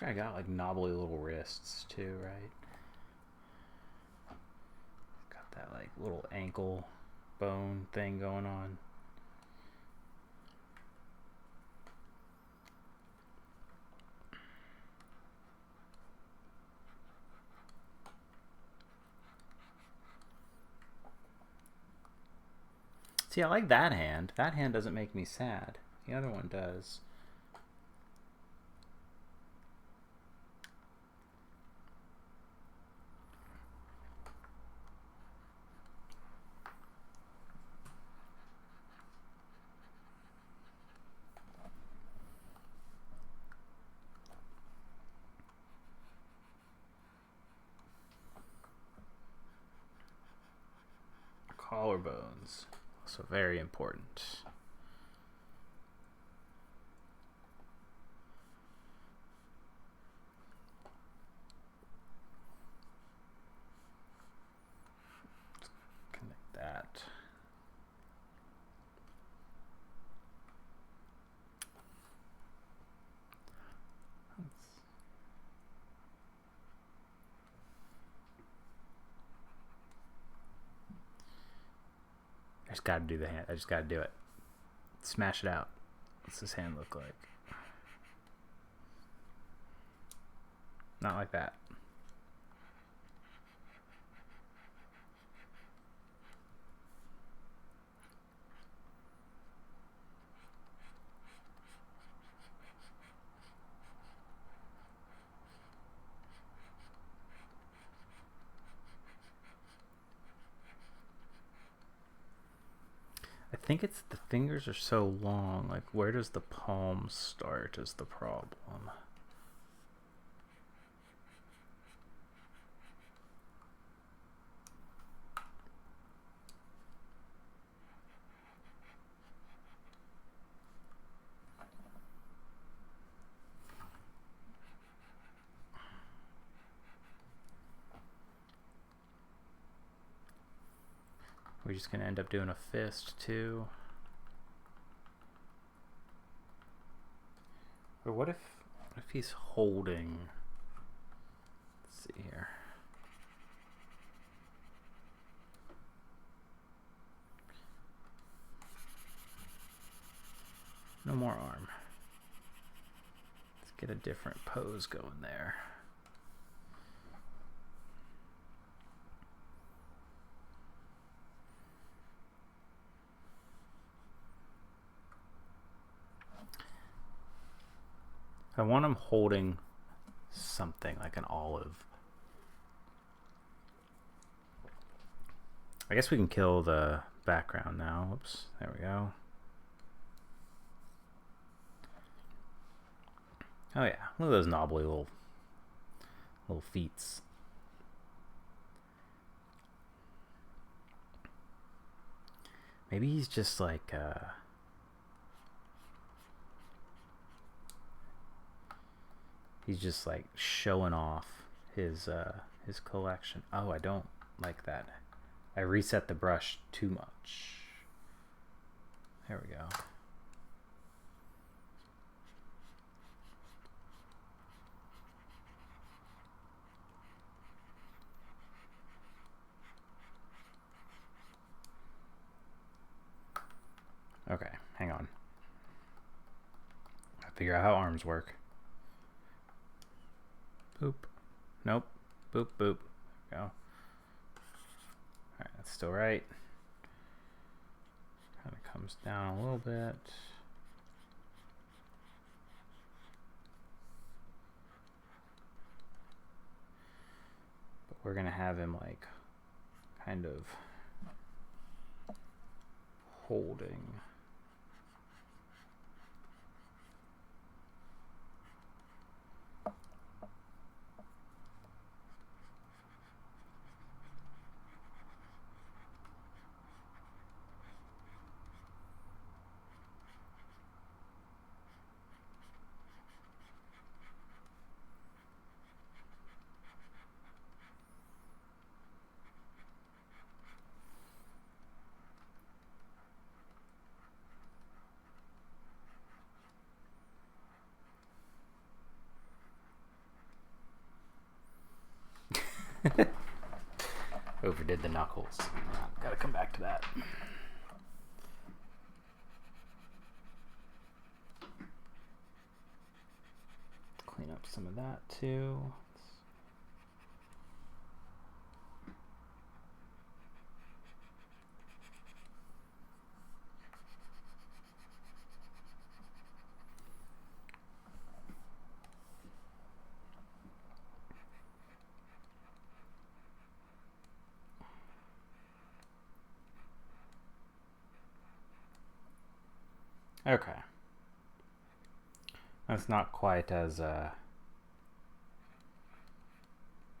I got like knobbly little wrists too, right? Got that like little ankle bone thing going on. See, I like that hand. That hand doesn't make me sad. The other one does. Collarbones, also very important. Connect that. just gotta do the hand. I just gotta do it. Smash it out. What's this hand look like? Not like that. I think it's the fingers are so long. Like, where does the palm start is the problem. We're just going to end up doing a fist too. Or what if he's holding? Let's see here. No more arm. Let's get a different pose going there. I want him holding something like an olive. I guess we can kill the background now. Oops, there we go. Oh yeah, look at those knobbly little feets. Maybe he's just like he's just like showing off his collection. Oh, I don't like that. I reset the brush too much. There we go. Okay, hang on. I figure out how arms work. Boop. Nope. Boop, boop. There we go. Alright, that's still right. Kind of comes down a little bit. But we're going to have him like kind of holding. Overdid the knuckles. Gotta come back to that. Clean up some of that too. Okay. That's not quite as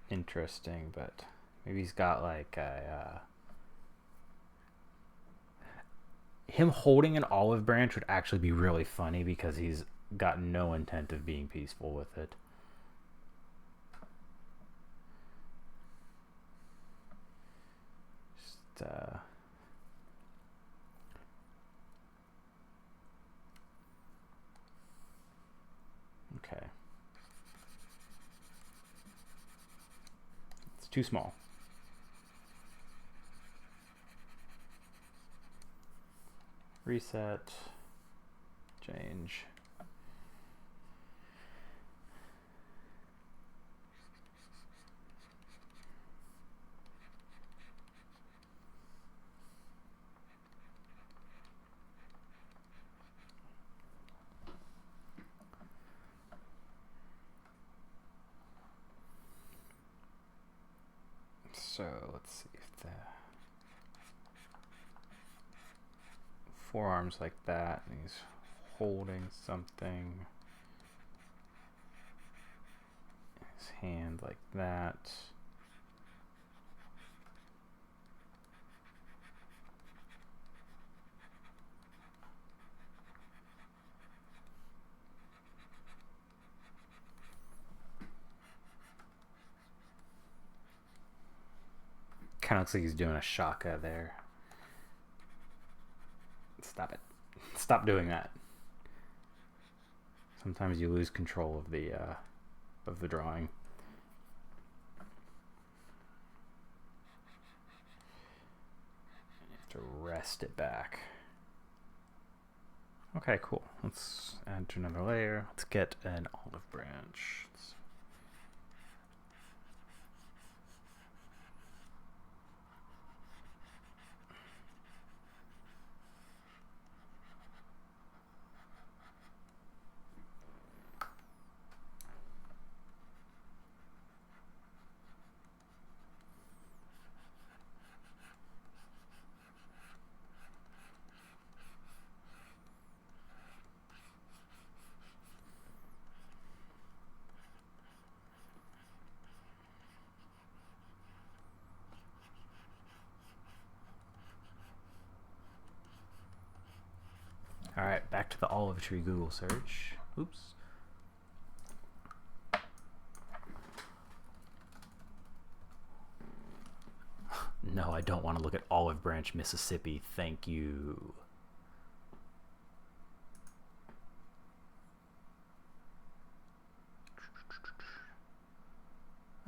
interesting, but maybe he's got like a him holding an olive branch would actually be really funny because he's got no intent of being peaceful with it. Just okay. It's too small. reset, change. So let's see if the forearms like that, and he's holding something. His hand like that. Kind of looks like he's doing a shaka there. Stop it. Stop doing that. Sometimes you lose control of the drawing. You have to rest it back. Okay, cool. Let's add to another layer. Let's get an olive branch. All right, back to the olive tree Google search. Oops. No, I don't want to look at Olive Branch, Mississippi. Thank you.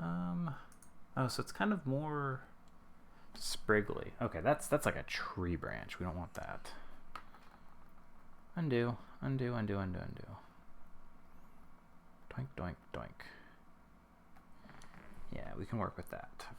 Oh, so it's kind of more spriggly. Okay, that's like a tree branch. We don't want that. Undo, undo, undo, undo, undo. Doink, doink, doink. Yeah, we can work with that. Okay.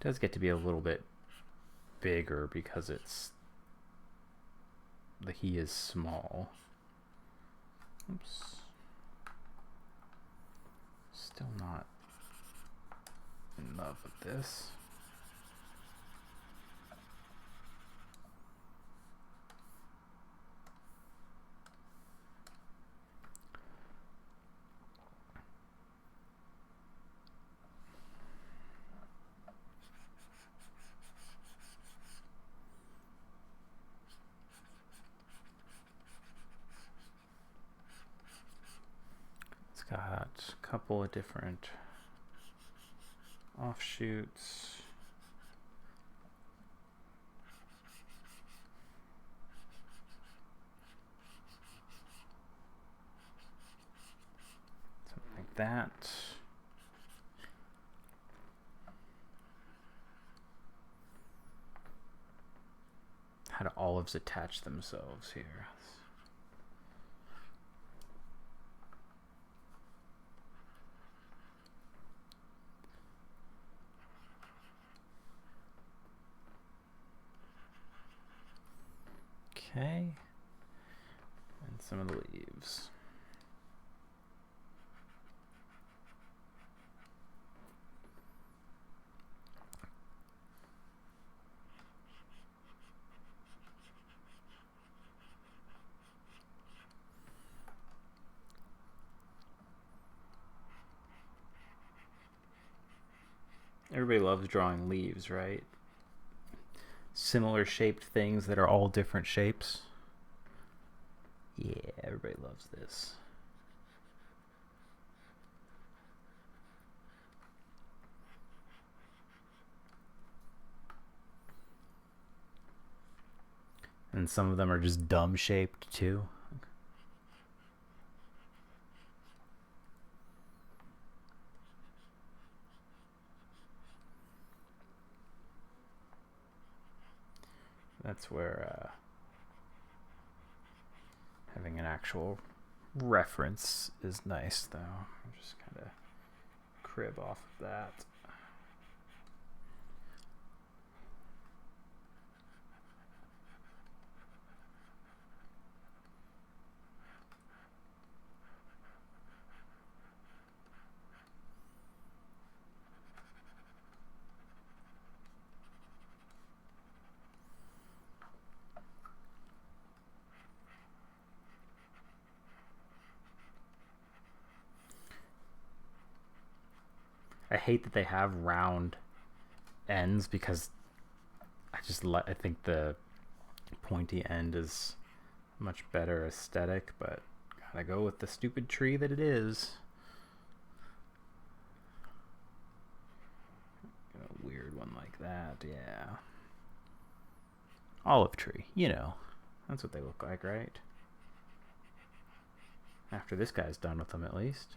It does get to be a little bit bigger because he is small. Oops. Still not in love with this. Got a couple of different offshoots. Something like that. How do olives attach themselves here? Okay, and some of the leaves. Everybody loves drawing leaves, right? Similar shaped things that are all different shapes. Yeah, everybody loves this. And some of them are just dumb shaped too. That's where having an actual reference is nice, though. I'm just kind of crib off of that. I hate that they have round ends because I think the pointy end is much better aesthetic, but gotta go with the stupid tree that it is. A weird one like that, yeah. Olive tree, you know. That's what they look like, right? After this guy's done with them, at least.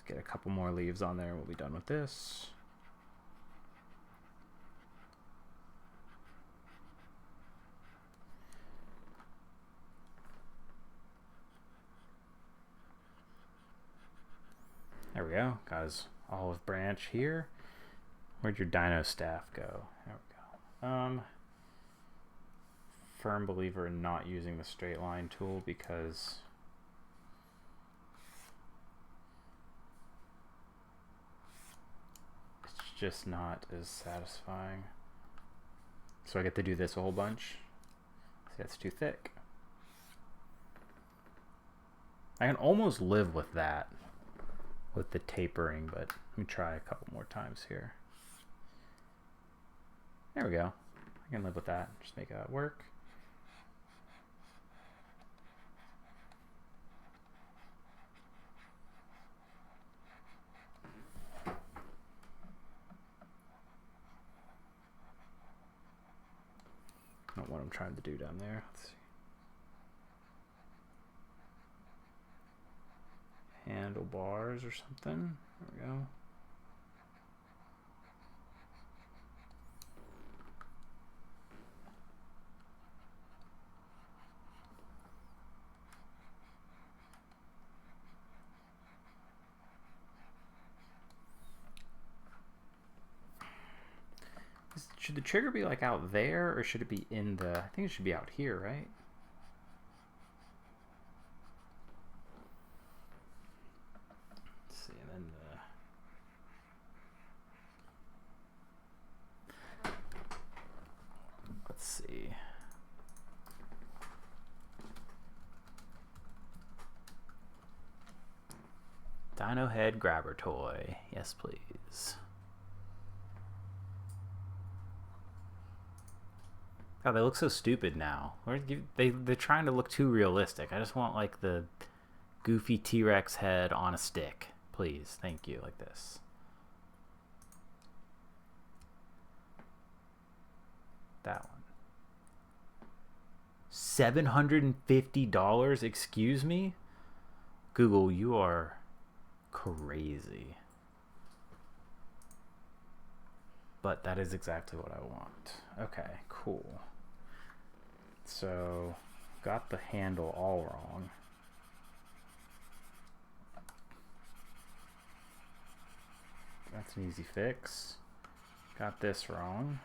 Get a couple more leaves on there and we'll be done with this. There we go. Got his olive branch here. Where'd your dino staff go? There we go. Firm believer in not using the straight line tool because just not as satisfying. So I get to do this a whole bunch. See, that's too thick. I can almost live with that, with the tapering, but let me try a couple more times here. There we go. I can live with that. Just make that work. Not what I'm trying to do down there. Let's see. Handlebars or something. There we go. Should the trigger be like out there, or should it be in the... I think it should be out here, right? Let's see, and then let's see. Dino head grabber toy. Yes, please. God, they look so stupid now. They're trying to look too realistic. I just want like the goofy T-Rex head on a stick. Please, thank you, like this. That one. $750? Excuse me? Google, you are crazy. But that is exactly what I want. Okay, cool. So, got the handle all wrong. That's an easy fix. Got this wrong.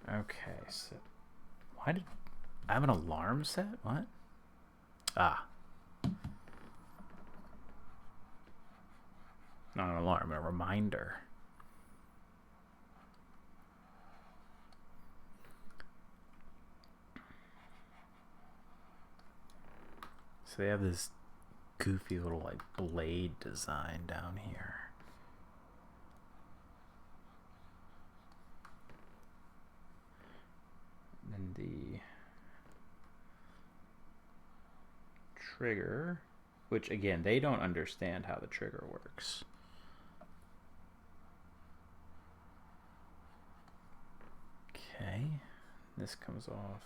Okay, so why did I have an alarm set? What? Ah. Not an alarm, a reminder. So they have this goofy little like blade design down here. And the trigger which again, they don't understand how the trigger works. Okay, this comes off.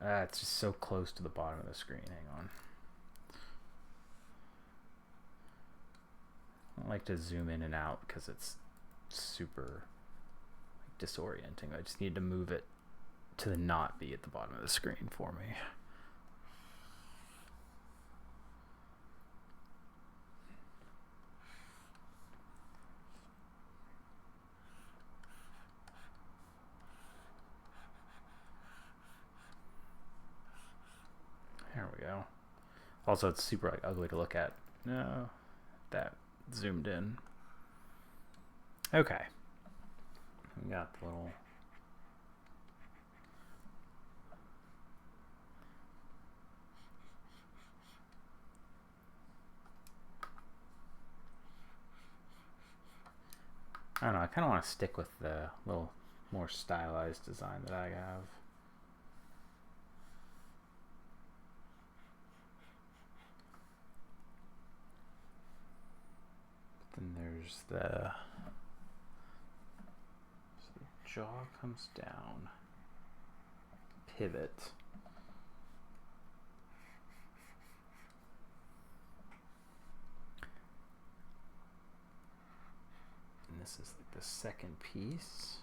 It's just so close to the bottom of the screen. Hang on. I don't like to zoom in and out because it's super disorienting. I just need to move it to the not be at the bottom of the screen for me. There we go. Also, it's super ugly to look at. No, that zoomed in. Okay. We got the little... I don't know, I kind of want to stick with the little more stylized design that I have. Then there's the... So the jaw comes down. Pivot. And this is like the second piece.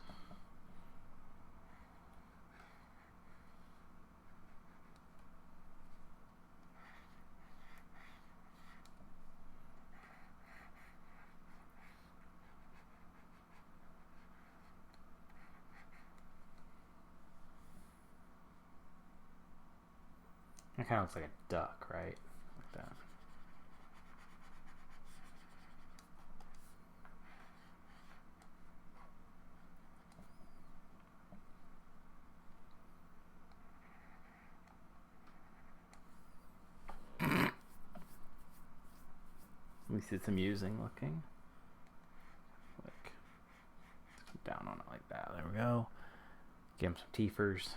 It kind of looks like a duck, right? Like that. At least it's amusing looking. Like, down on it like that. There we go. Give him some teethers.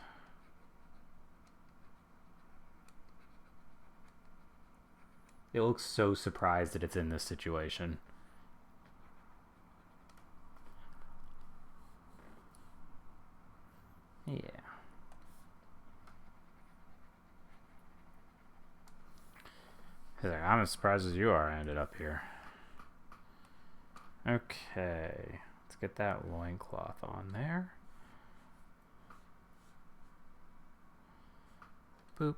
It looks so surprised that it's in this situation. Yeah. He's like, I'm as surprised as you are I ended up here. Okay. Let's get that loincloth on there. Boop.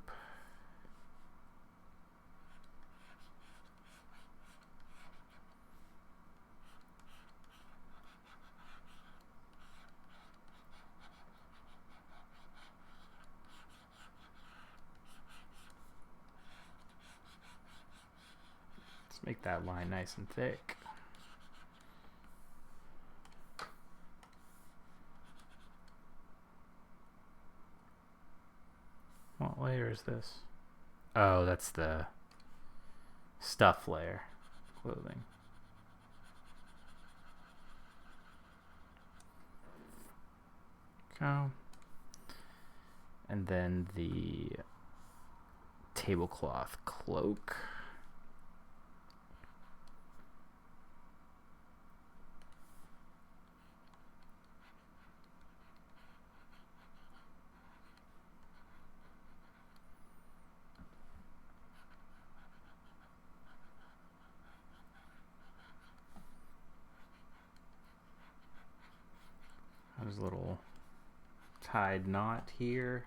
Let's make that line nice and thick. What layer is this? Oh, that's the stuff layer. Clothing. Go. And then the tablecloth cloak. There's a little tied knot here.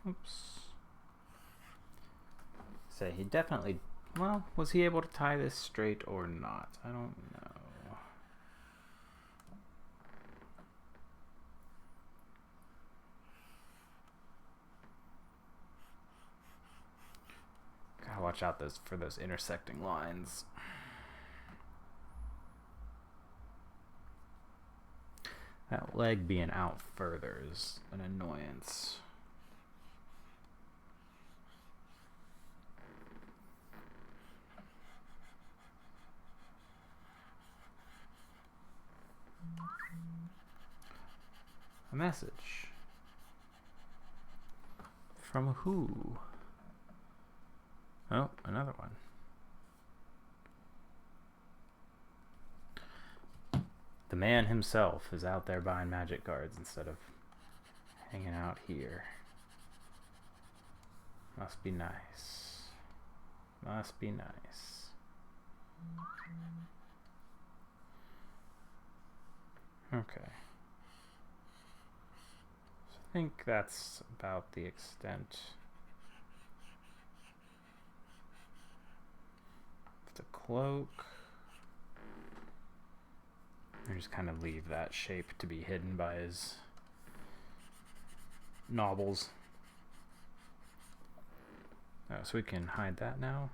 Oops. Say he definitely, well, was he able to tie this straight or not? I don't know. Gotta watch out for those intersecting lines. That leg being out further is an annoyance. A message. From who? Oh, another one. The man himself is out there buying magic cards instead of hanging out here. Must be nice. Must be nice. Okay. So I think that's about the extent. The cloak. I just kind of leave that shape to be hidden by his knobbles. Oh, so we can hide that now?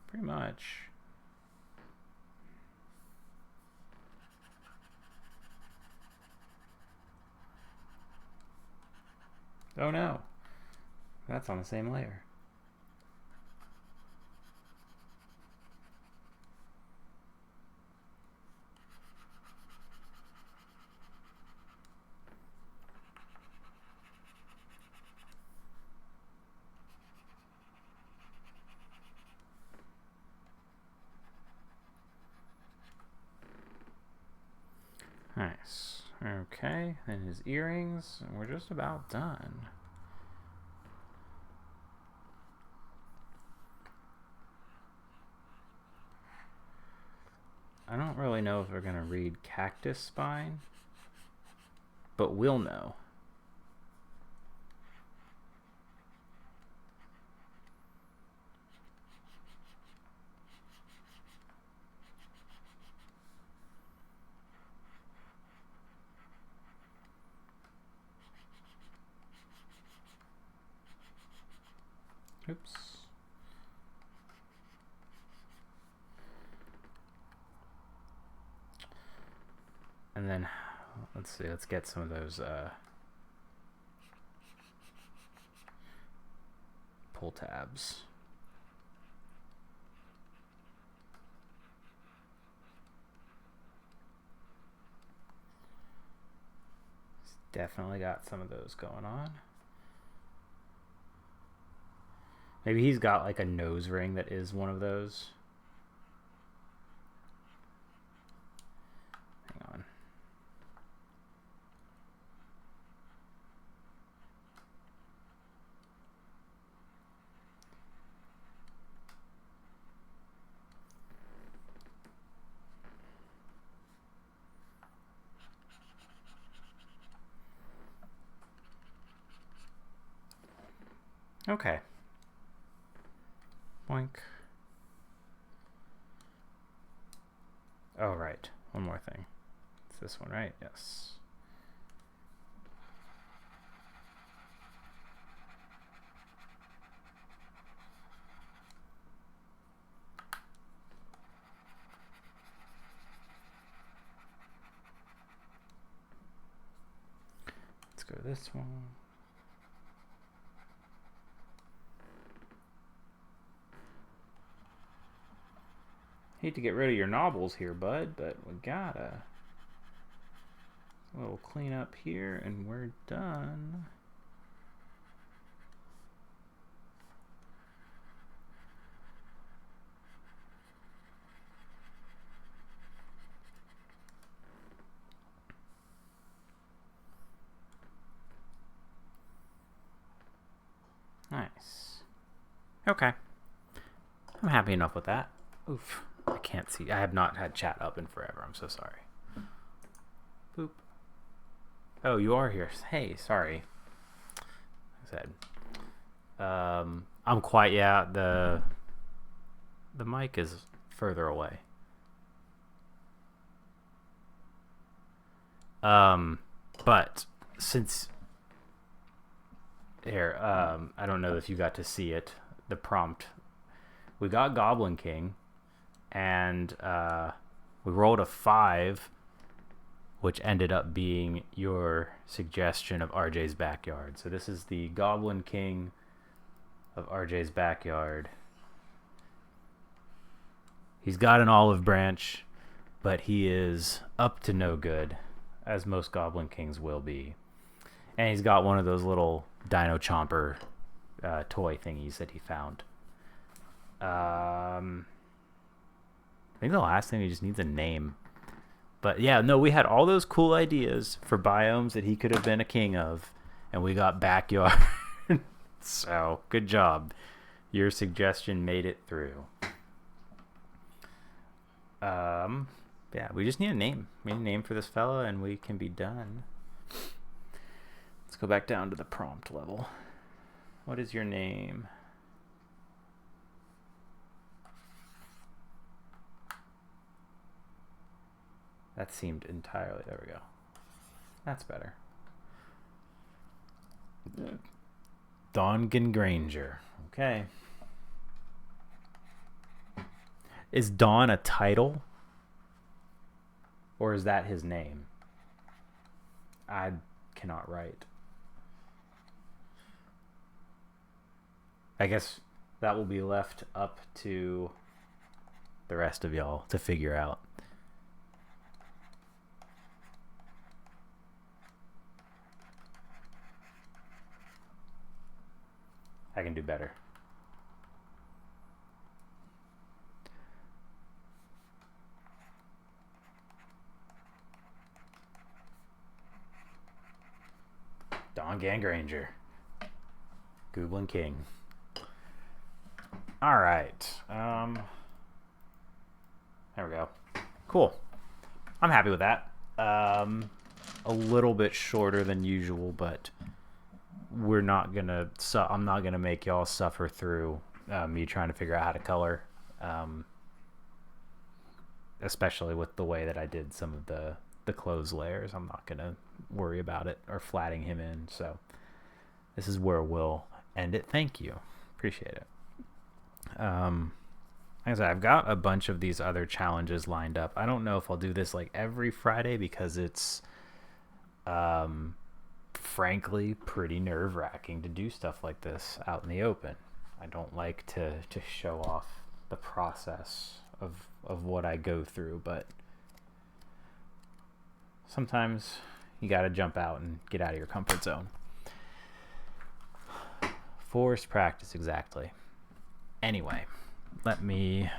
Pretty much. Oh no, that's on the same layer. Nice. Okay, and his earrings, and we're just about done. I don't really know if we're going to read cactus spine, but we'll know. Oops. And then, let's see, let's get some of those pull tabs. He's definitely got some of those going on. Maybe he's got like a nose ring that is one of those. Hang on. Okay. Boink. Oh, right. One more thing. It's this one, right? Yes. Let's go this one. Hate to get rid of your knobbles here, bud, but we gotta. A little clean up here and we're done. Nice. Okay. I'm happy enough with that. Oof. I can't see. I have not had chat up in forever. I'm so sorry. Boop. Oh, you are here. Hey, sorry. I said, I'm quite, yeah, the mic is further away. But since here, I don't know if you got to see it, the prompt. We got Goblin King, and we rolled a 5, which ended up being your suggestion of RJ's backyard. So this is the Goblin King of RJ's backyard. He's got an olive branch, but he is up to no good, as most Goblin Kings will be. And he's got one of those little Dino Chomper toy thingies that he found. I think the last thing he just needs a name. But yeah, no, we had all those cool ideas for biomes that he could have been a king of, and we got backyard. So, good job. Your suggestion made it through. Yeah, we just need a name. We need a name for this fella, and we can be done. Let's go back down to the prompt level. What is your name? That seemed entirely... There we go. That's better. Dongan Granger. Okay. Is Dawn a title? Or is that his name? I cannot write. I guess that will be left up to the rest of y'all to figure out. I can do better. Dongan Granger. Goblin King. All right. There we go. Cool. I'm happy with that. A little bit shorter than usual, but we're not gonna. I'm not gonna make y'all suffer through me trying to figure out how to color, especially with the way that I did some of the clothes layers. I'm not gonna worry about it or flatting him in. So this is where we'll end it. Thank you. Appreciate it. Like I said, I've got a bunch of these other challenges lined up. I don't know if I'll do this like every Friday because it's frankly pretty nerve-wracking to do stuff like this out in the open. I don't like to show off the process of what I go through, but sometimes you got to jump out and get out of your comfort zone. Forced practice, exactly. Anyway, let me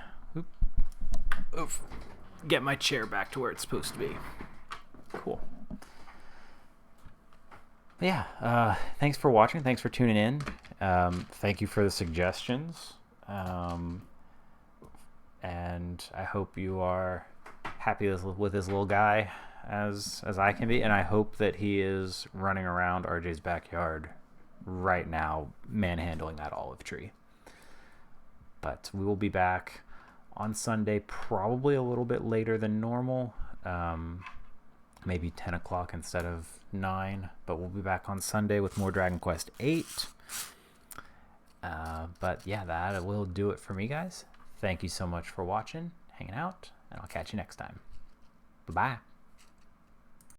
get my chair back to where it's supposed to be. Cool. Yeah, thanks for watching. Thanks for tuning in. Thank you for the suggestions. And I hope you are happy with this little guy as I can be. And I hope that he is running around RJ's backyard right now, manhandling that olive tree. But we will be back on Sunday, probably a little bit later than normal. Maybe 10 o'clock instead of 9. But we'll be back on Sunday with more Dragon Quest VIII. But yeah, that will do it for me, guys. Thank you so much for watching, hanging out, and I'll catch you next time. Bye-bye.